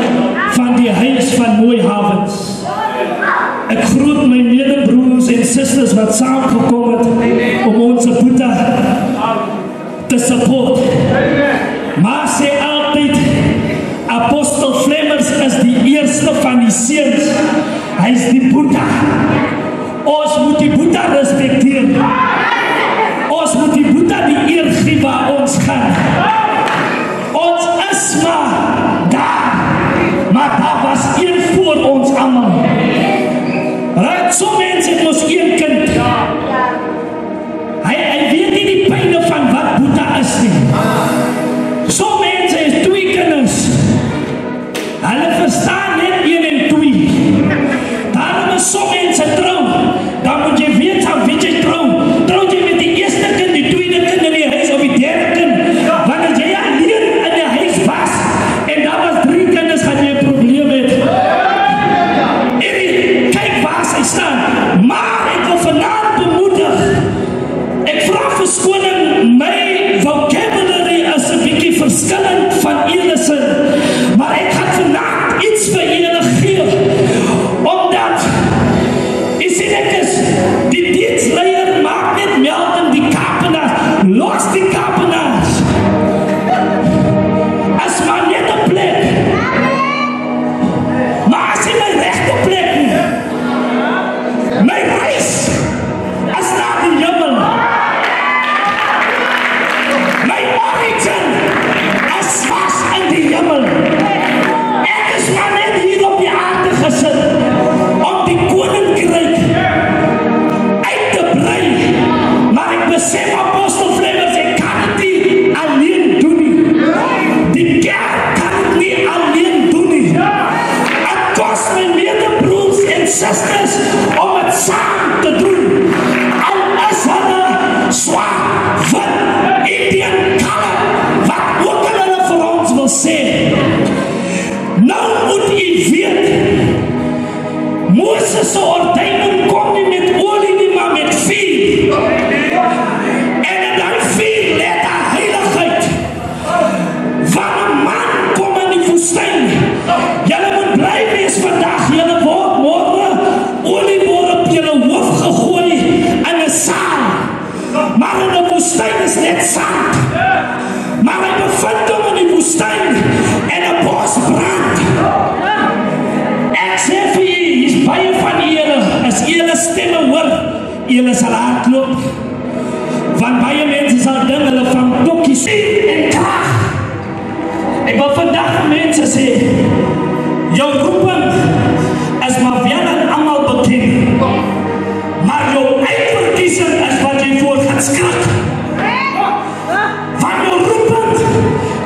Speaker 4: van die huis van Mooihavens. Ek groet my medebroers en susters wat saamgekom het om ons boete te support. Maar sê altyd, Apostel Flemers is die eerste van die seuns. Hy is die Boeta. Ons moet die Boeta respekteer. Ons moet die Boeta die eer gee waar ons gaan. Ons is maar daar. Maar daar was een voor ons allemaal. Right? So mense het ons een kind. Hy weet staan. Maar ek wil vanaand bemoedig. Ek vra verskoning, my vocabulary is 'n bietjie verskillend van julle sin. Maar ek gaan vanaand iets vir julle gee. Omdat ek is die diensleier maak net melding die kapenaars. Los die kapenaars. As maar net 'n plek. Maar as jy my regte plek nie. My reis as naar die hemel. My origin as vas in die hemel. Ek is maar net hier op die aarde gesit om die koninkryk uit te brei. Maar ek besef apostel Flemmers, ek kan het nie alleen doen nie. Die kerk kan het nie alleen doen nie. Het kost my medebroers en sisters om het saam te doen. Al is hulle zwaar, wit, Indian color, wat ook hulle vir ons wil sê. Nou moet u weet, Moses' ordeining kom nie met olie nie, maar met vuur. En in die vuur let die heiligheid. Van 'n man kom in die woestyn. Julle moet bly wees vandag. Julle word môre olie word op julle hoof gegooi in 'n saal. Maar in die woestyn is net sand. Maar hy bevind hom in die woestyn en 'n bos brand. Ek sê vir julle, baie van julle, as julle stemme hoor, julle sal hardloop. Want baie mense sal dink hulle van tokkies en krag. Ek wil vandag mense sê, jou roeping is maar wel aan almal bekend. Maar jou uitverkiesing is wat jy voor gaan skrik. Van jou roeping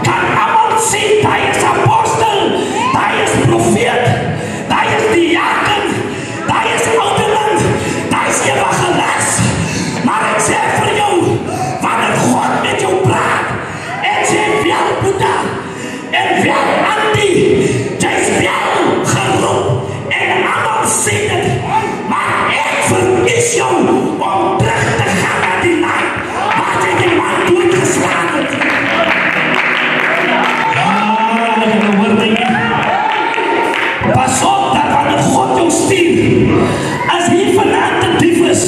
Speaker 4: kan almal sê, hy is apostel, hy is profeet, hy is diaken, hy is ouderling, hy is evangelis. Maar ek sê vir jou, wanneer God met jou praat, en sê wel Boeta, en wel Andi, jy is wel geroep, en almal sê dit, maar ek verkies jou om terug te gaan naar die land, waar jy die man doodgeslaan het. Pas op dat wanneer God jou stuur, as hier vanavond de dief is,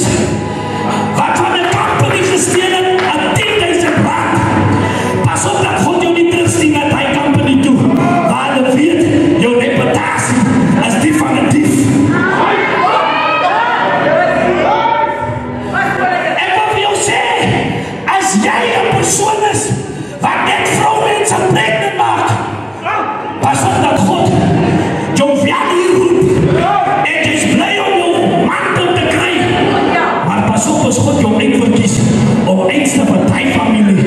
Speaker 4: wat van de company gesteel het, 10.000 rand, pas op dat God jou niet terugstuur naar die company toe, waar hulle weet, jou reputatie is die van een dief. Ek wil vir jou sê, as jy een persoon is, wat net vrouwmense pregnant maak, pas op dat God jou wel hier roep, en jy is blij om jou mantel te kry, maar pas op as God jou uitverkies, om eindste van die familie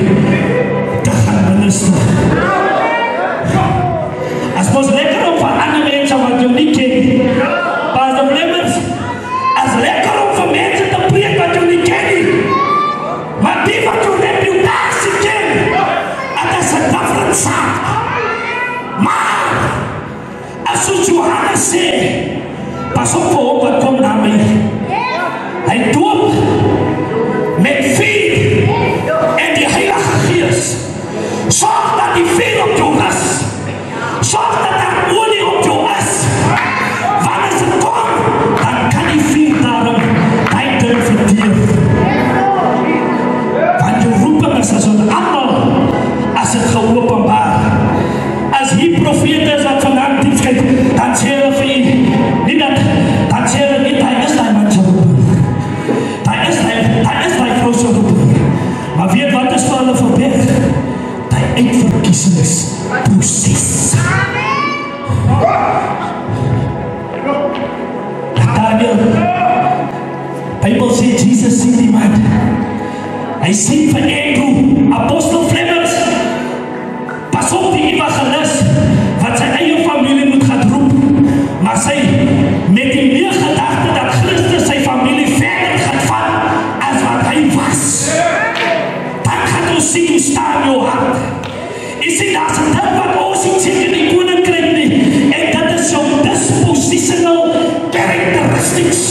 Speaker 4: te gaan minister. As ons lekker om van ander mense wat jou nie ken, pas de Flemmers, as lekker om van mense te preek wat jou nie ken nie, maar die wat jou reputatie ken, het is een different saak. Maar, as soos Johannes sê, pas op vir hom wat kom na my. Hy doop met vuur en die Heilige Gees. Sorg dat die vuur op jou is. Sorg dat daar olie op jou is. Want as het kom, dan kan die vuur daarom die ding verteer. Want jou roeping is as ons allemaal, as het geopenbaar. As die profeet is wat vandaag diep skryf, dan sê hulle vir jy, nie dat, dan sê hulle nie, hy is die man se roeping. Hy is die vrou se roeping. Maar weet wat is vir hulle verberg? Die uitverkiesingsproces. Daniel, Bybel sê, Jesus sien die man. Hy sien vir Andrew, apostel Flemmers, pas op die evangelis, wat sy eie familie moet gaan roep, maar sy, met die meer gedachte dat Christus sy familie verder gaat vat, as wat hy was. Dan gaat ons sien hoe staan jou hart. Jy sê, daar is dit wat ons nie sê in die koninkryk nie, en dit is jou dispositional characteristics.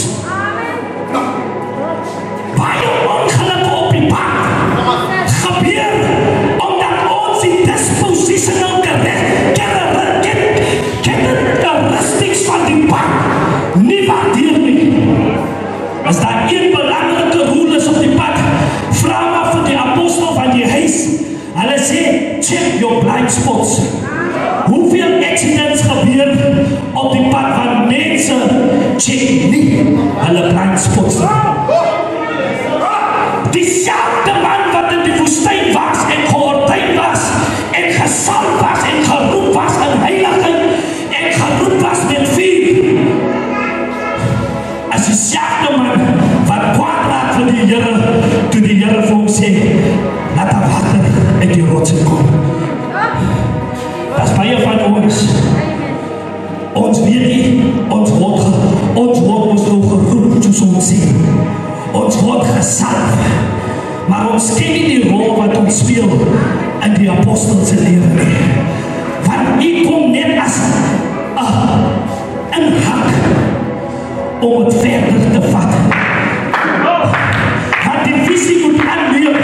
Speaker 8: check nie hulle blind spots nie. Dieselfde man wat in die woestyn was en geordyn was en gesalf was en geroep was in heiligheid en geroep was met vuur. As dieselfde man wat kwaad raak vir die Here, toe die Here vir hom sê, laat daar water uit die rotse kom. Dat is baie van ons. Ons weet nie, ons word ons nou geroep, soos ons sê. Ons word gesalf, maar ons ken nie die rol wat ons speel in die apostelse lewe nie. Want nie kom net as een hak om het verder te vat. Want die visie moet aanleer,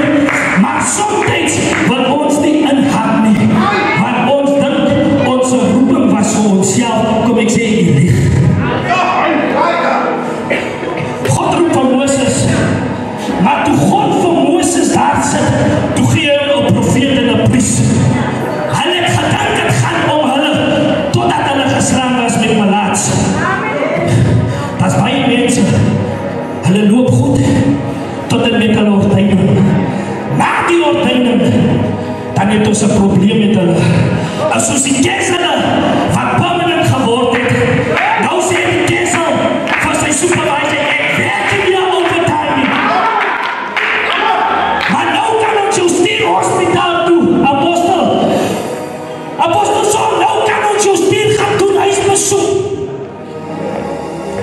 Speaker 8: maar soms wil ons nie inhak nie. Want ons dink, onze roeping was vir onsself, kom ek sê, die lieg. God roep van Moses, maar toe God vir Moses daar sit, toe gee hy een profeet en een priest. Hulle het gedink het gaan om hulle, totdat hulle geslaan was met melaats. Dat is baie mense, hulle loop goed, tot en met hulle ordeining. Na die ordeining, dan het ons een probleem met hulle. As soos die Kessel, wat permanent geword het, nou sê die Kessel, vir sy supervisor, ek werk nie meer overtime nie. Maar nou kan ons jou stuur hospitaal toe, apostel. Apostel Saul, nou kan ons jou stuur gaan doen huisbesoek.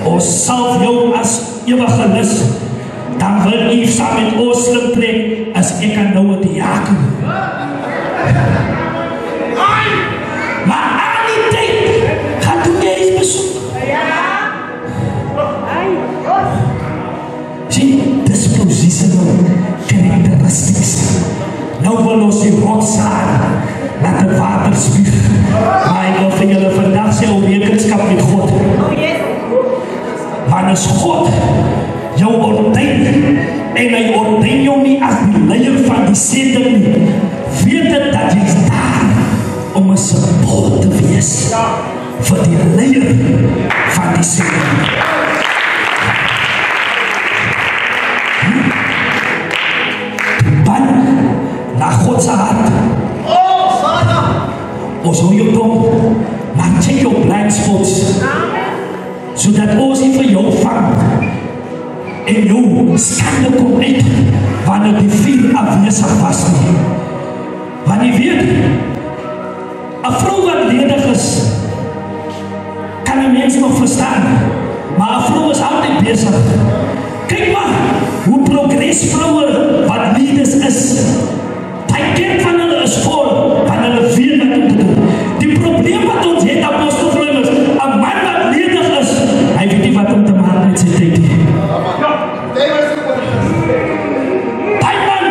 Speaker 8: Ons salf jou as evangelis, dan wil jy saam met ons slim trek, as ek kan nou het diaken. Maar aan die tyd, gaan doen jy huisbesoek. Sien, dis positional characteristics. Nou wil ons die rotsaan, laat het water spuug. Maar ek wil vir julle vandag sê oor rekenskap met God. Want as God jou ordijn, en hy ordijn jou nie as die leier van die sending nie, weet het dat jy is daar om een symbool te wees vir die leier van die sending. Na Godse hart. Ons hou jou dom, maar check jou blind spots, sodat ons nie vir jou vang en jou skande kom uit wanneer die vuur afwesig was nie. Want jy weet, een vrou wat ledig is, kan een mens nog verstaan, maar een vrou is altyd bezig. Kyk maar, hoe progress vrouwen wat leaders is. Die kerk van hulle is vol, van hulle weet wat om te doen. Die probleem wat ons het, apostelvrouwen is, een man wat ledig is, hy weet nie wat om te maak met sy tyd. Die man,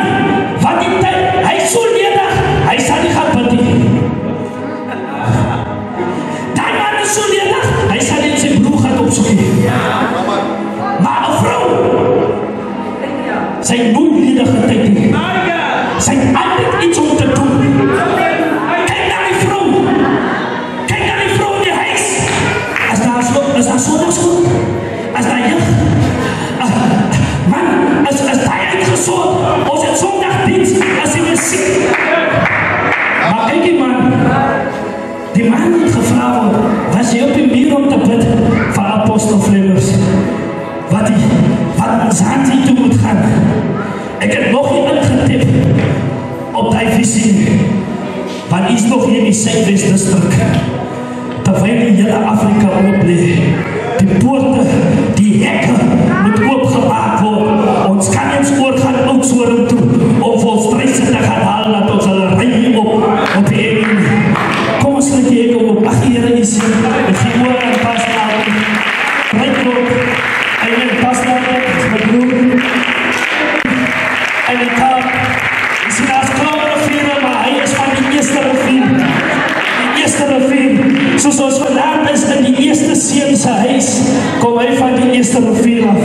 Speaker 8: wat die tyd, hy is so ledig, hy sal nie gaan bid nie. Die man is so ledig, hy sal nie sy broer gaan opsoek nie. Maar een vrou, sy moet ledige tyd nie. Sy het altijd iets om te doen. Kijk naar die vrou. Kijk naar die vrou in die huis. As daar zondagsgoed, as daar jeugd, man, as daar uitgezond, ons het zondagdienst, as die muziek. Maar kijk die man het gevraagd word, was jy op die muur om te bid van apostelvrouwers, wat ons hand hier toe moet gaan. Ek het nog nie ingetip op die visie, want hy is nog hier in die Suidwest District, terwyl die hele Afrika oplee. Die poorte, die hekke moet oopgemaak word. Ons kan eens oorgaan Oudtshoorn toe, om vir ons pryse te gaan haal, dat ons hulle ry hier op die ene. Kom ons sluit die hekke op, ag Here is hier, ek gee oor en pas laat, ryk op, en pas laat, is my broer, en die kaap, jy sien as klare riviere, maar hy is van die eerste rivier, soos ons vanavond is in die eerste seun se huis, kom hy van die eerste rivier af.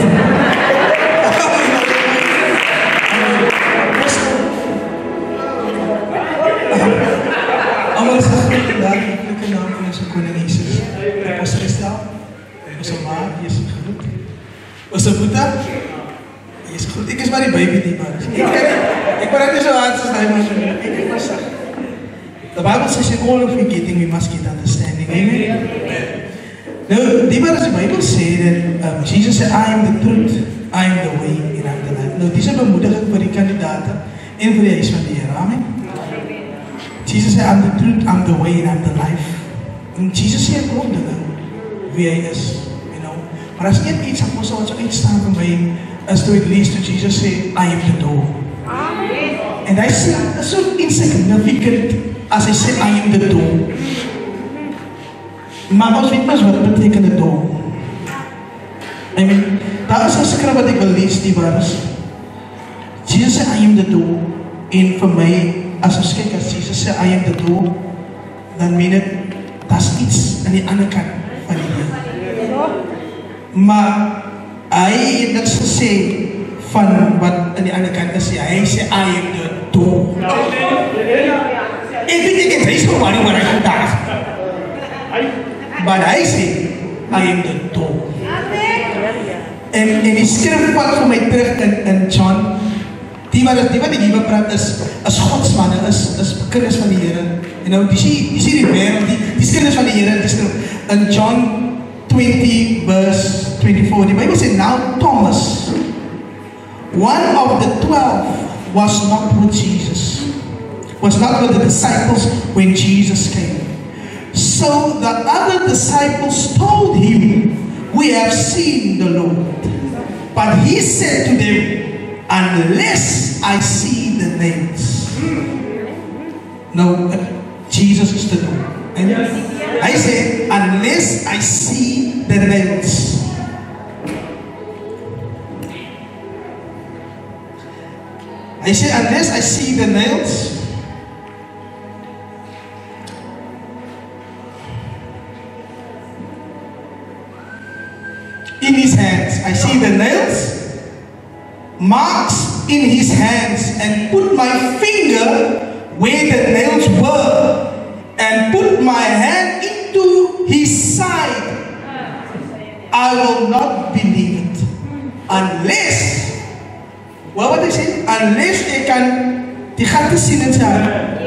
Speaker 9: Allemaal is gegroeid vandaag in de naam van onze koning Jezus. Ons gestel, onze maat, Jezus. goed. Was het goed dan? Is goed. Ik is maar die baby die man. Ik ben niet zo hard als hij maar zo. Ik was zacht. The Bible says in all of we getting we must get understanding. Amen. Now, die wat as die Bible sê that Jesus said, I am the truth, I am the way and I am the life. Nou, dis 'n bemoediging vir die kandidaate en vir die huis van die Here. Amen. Jesus said, I'm the truth, I'm the way and I'm the life. En Jesus sê 'n klomp dinge wie hy is, you know. Maar as net iets apostel wat so uitstaan vir my is toe ek lees toe Jesus sê, I am the door. Amen. En hy sê, is so insignificant as hy sê, I am the door. Maar ons weet pas wat beteken die door. I mean, daar is 'n skrif wat ek wil lees, die vers. Jesus sê, I am the door. En vir my, as ons kyk as Jesus sê, I am the door, dan meen het, dat is iets aan die ander kant van die deur. Maar hy het niks gesê van wat aan die ander kant is. Hy sê, I am the door. Ek weet ek is so waar hy vandag. Maar hy sê, I am the door. En die skrif vat vir my terug in John. Die wat die Bybel praat is godsmanne, is kinders van die Here. You know, die sê die wêreld, die kinders van die Here, die skrif in John 20 verse 24. Die Bybel sê, now Thomas, one of the 12, was not with Jesus, was not with the disciples when Jesus came. So the other disciples told him, we have seen the Lord. But he said to them, unless I see the nails. No, Jesus is the door. And I say, unless I see the nails. I say, unless I see the nails. In his hands, I see the nails, marks in his hands, and put my finger where the nails were, and put my hand into his side. I will not believe it unless, what would I say? Unless I can die gaten sien in sy hand.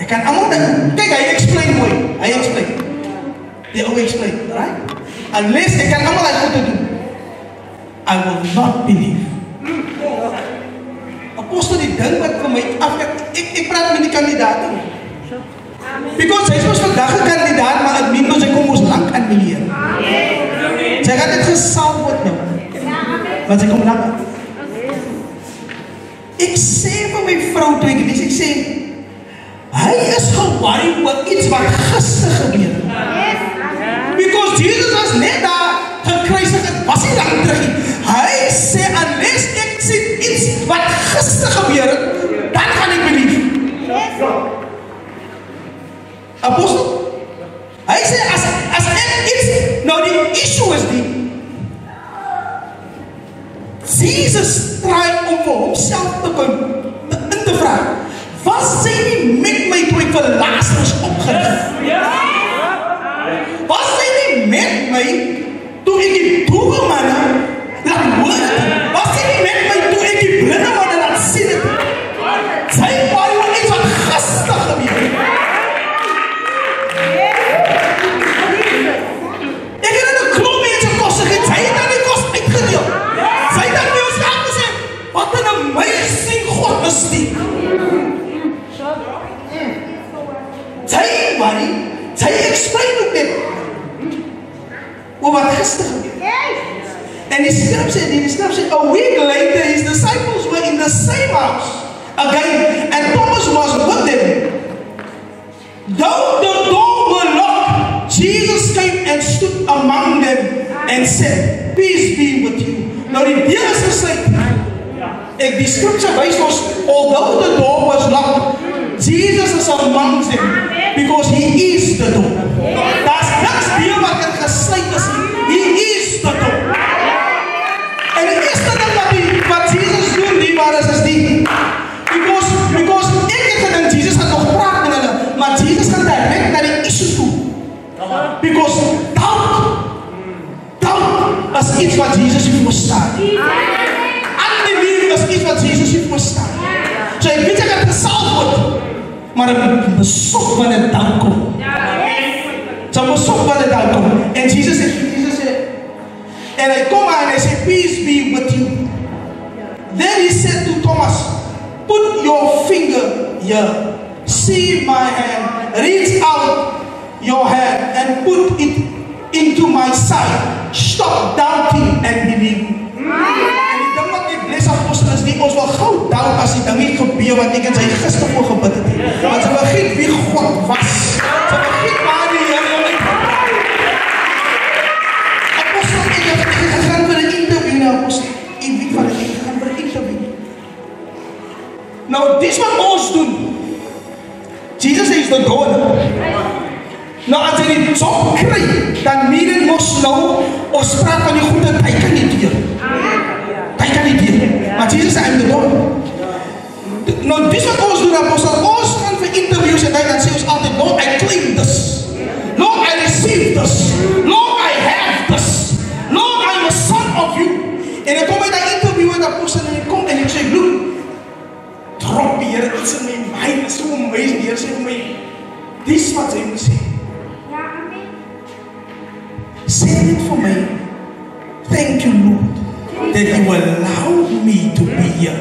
Speaker 9: I can allemaal denken, kijk, hij explain mooi. Hij explain. They always explain, right? Unless I can allemaal uit goed doen. I will not believe. Apostel, die ding wat vir my ek praat met die kandidaat. Because hy is ons vandag een kandidaat, maar het meen ons, hy kom ons lang aan meneer. Sy gaat dit gesaal word nou. Want sy kom lang aan. Ek sê vir my vrou toe ek lees, ek sê, hy is geworry oor iets wat gister gebeur. Because Jesus was net daar gekruisig, het was nie lang terug nie. Hy sê, unless ek sê iets wat gister gebeur het, dan gaan ek belief. Apostel, hy sê, as ek iets, nou die issue is die, Jesus try om vir homself in te vraag, was sy nie met my toe ek vir Lazarus opgerig? Was sy nie met my toe ek die doewe manne laat hoor het? Was sy nie met my toe ek die blinde manne laat sien het? Sy baie oor iets wat gister gebeur. Ek het in 'n klomp mense kos gegee, sy het aan die kos uitgedeel. Sy het aan my ons gaan gesê, wat 'n amazing God is die. Sy explain ook net oor wat gister gebeur. En die skrif sê, a week later his disciples were in the same house again, and Thomas was with them. Though the door were locked, Jesus came and stood among them and said, peace be with you. Nou die deur is gesluit. Die scripture wys ons, although the door was locked, Jesus is amongst them because he is the door. Daar's niks deur wat het gesluit is. He is the door. En die eerste ding wat Jesus doen, die waar is die. Because ek het gedink, Jesus het nog praat met hulle, maar Jesus gaan direct na die issues toe. Because doubt as iets wat Jesus nie verstaan. Unbelief is iets wat Jesus nie verstaan. So ek weet ek het gesalf word, maar ek besoek wanneer dit dan kom. So besoek wanneer dit dan kom. En Jesus sê, en hy kom aan en hy sê, peace be with you. Then he said to Thomas, put your finger here. See my hand. Reach out your hand and put it into my side. Stop doubting and believe. En die ding wat die bless apostel is, ons wil gauw doubt as die ding nie gebeur wat ek en sy gister voor gebid het. Want sy vergeet wie God was. Sy vergeet waar die Heer is. Apostel, ek het gegaan vir een interview na apostel. Ek weet van ek gegaan vir een interview. Nou, dis wat ons doen. Jesus is the God. Nou, as hy die job kry, dan meen het ons nou, ons praat van die goede, hy kan nie deur. Hy kan nie deur. Maar Jesus sê, I'm the God. Nou, dis wat ons doen, apostel, ons gaan vir interviews en dan sê ons altyd, Lord, I claim this. Lord, I receive this. Lord, I have this. Lord, I'm a son of you. En ek kom uit die interview met apostel en ek kom en ek sê, look, drop die Heer, iets in my mind, is so amazing, die Heer sê vir my, dis wat hy moet sê. Sê dit vir my, thank you Lord, that you allowed me to be here.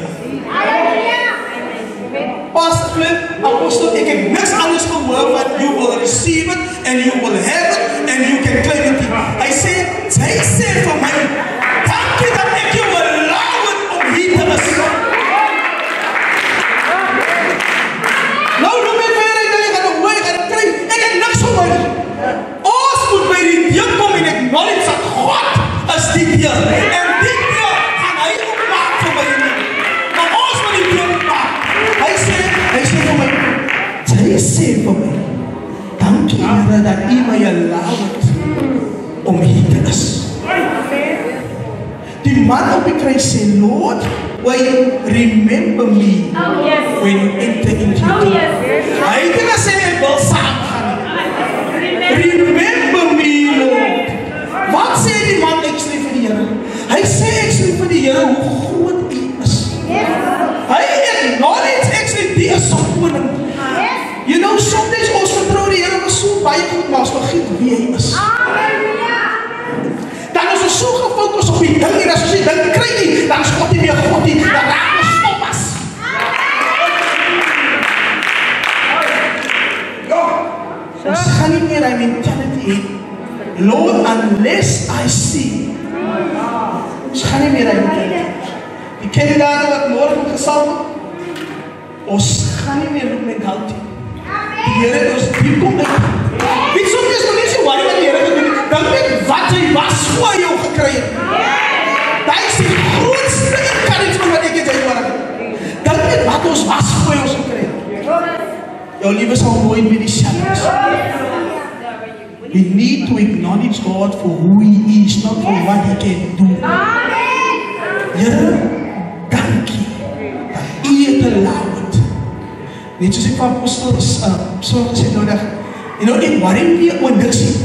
Speaker 9: Pastor Flip, apostel, ek het niks anders gehoor, but you will receive it, and you will have it, and you can claim it. Hy sê vir my, dankie dat ek jou allow het om hier te is. Nou noem ek weer, ek gaan nog hoor, ek gaan kry, ek het niks gehoor. Ons moet by die deel kom en acknowledge dat God is die deel. En die deel gaan hy opmaak vir my. Maar ons moet die deel opmaak. Hy sê vir my, dankie Here dat U my allow het om hier te is. Die man op die kruis sê, Lord, will you remember me when you enter into the Hy het nie gesê, ek wil saamgaan. Remember me, Lord. Wat sê die man actually vir die Here? Hy sê actually vir die Here hoe groot U is. Hy acknowledge actually die is so koning. You know, sometimes ons vertrou die Here was so baie goed, maar ons vergeet wie hy is. Dan is ons so gefokus op die ding en as ons die ding kry nie, dan is God nie meer God nie, dan raak ons stop as. Ons gaan nie meer die mentality heen, Lord, unless I see. Ons gaan nie meer die mentality. Die kandidaten wat morgen gesal word, ons gaan nie meer die mentality. Die Here ons diep kom uit. Wie soms is nog nie so waar wat die Here gedoen het, dan weet wat hy was voor jou gekry het. Dit is die grootste encouragement wat ek het hy waar. Dan weet wat ons was voor ons gekry het. Jou liewe sal nooit weer die selfs. We need to acknowledge God for who He is, not for what He can do. Here, dankie dat U het allow het. Net soos ek van apostels so gesê nodig, ek worry nie oor niks nie.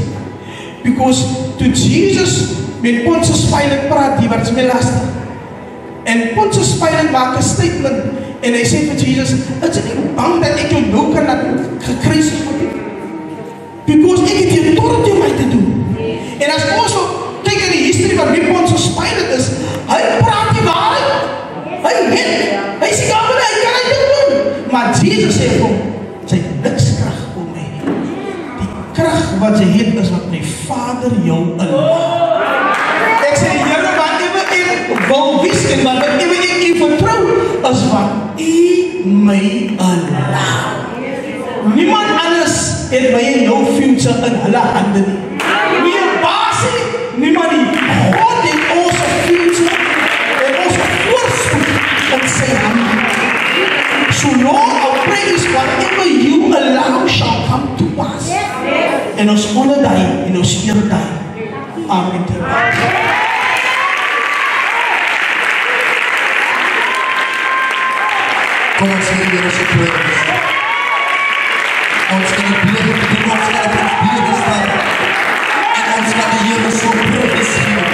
Speaker 9: Because to Jesus met Pontius Pilate praat, die wat is my lastig. En Pontius Pilate maak 'n statement en hy sê vir Jesus, is jy nie bang dat ek jou nou kan laat gekruisig word nie? Because ek het hier authority om my te doen. En as ons so kyk in die history van wie Pontius Pilate is, hy praat die waarheid. Hy sê gaman, hy kan dit doen. Maar Jesus sê vir hom, sy niks krag om my nie. Die krag wat sy het is wat my Vader jou allow. Ek sê die Here wat ek wil wees en wat ek U vertrou is wat U my allow. Niemand anders het my in jou future in hulle hande nie. Nie een baas nie, niemand nie. God het ons future en ons voorspoed in sy hande. So long our praise, whatever you allow shall come to pass. En ons honor die, en ons eer die. Amen.
Speaker 1: Kom ons sê die Here se prys. Ons kan die beeld doen, ons kan die beeld staan. En ons kan die Here so prys gee.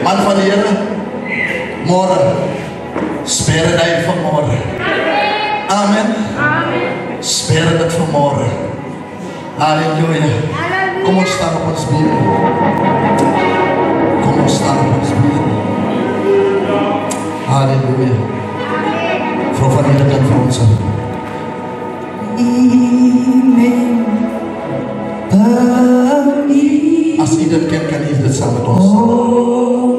Speaker 1: Man van die Here, môre, spare dit vir môre. Amen. Spare dit vir môre. Halleluja. Kom ons staan op ons bene. Kom ons staan op ons bene. Halleluja. Vrou van die Here kan vir ons sing. As u dit ken, kan u dit saam met ons sing.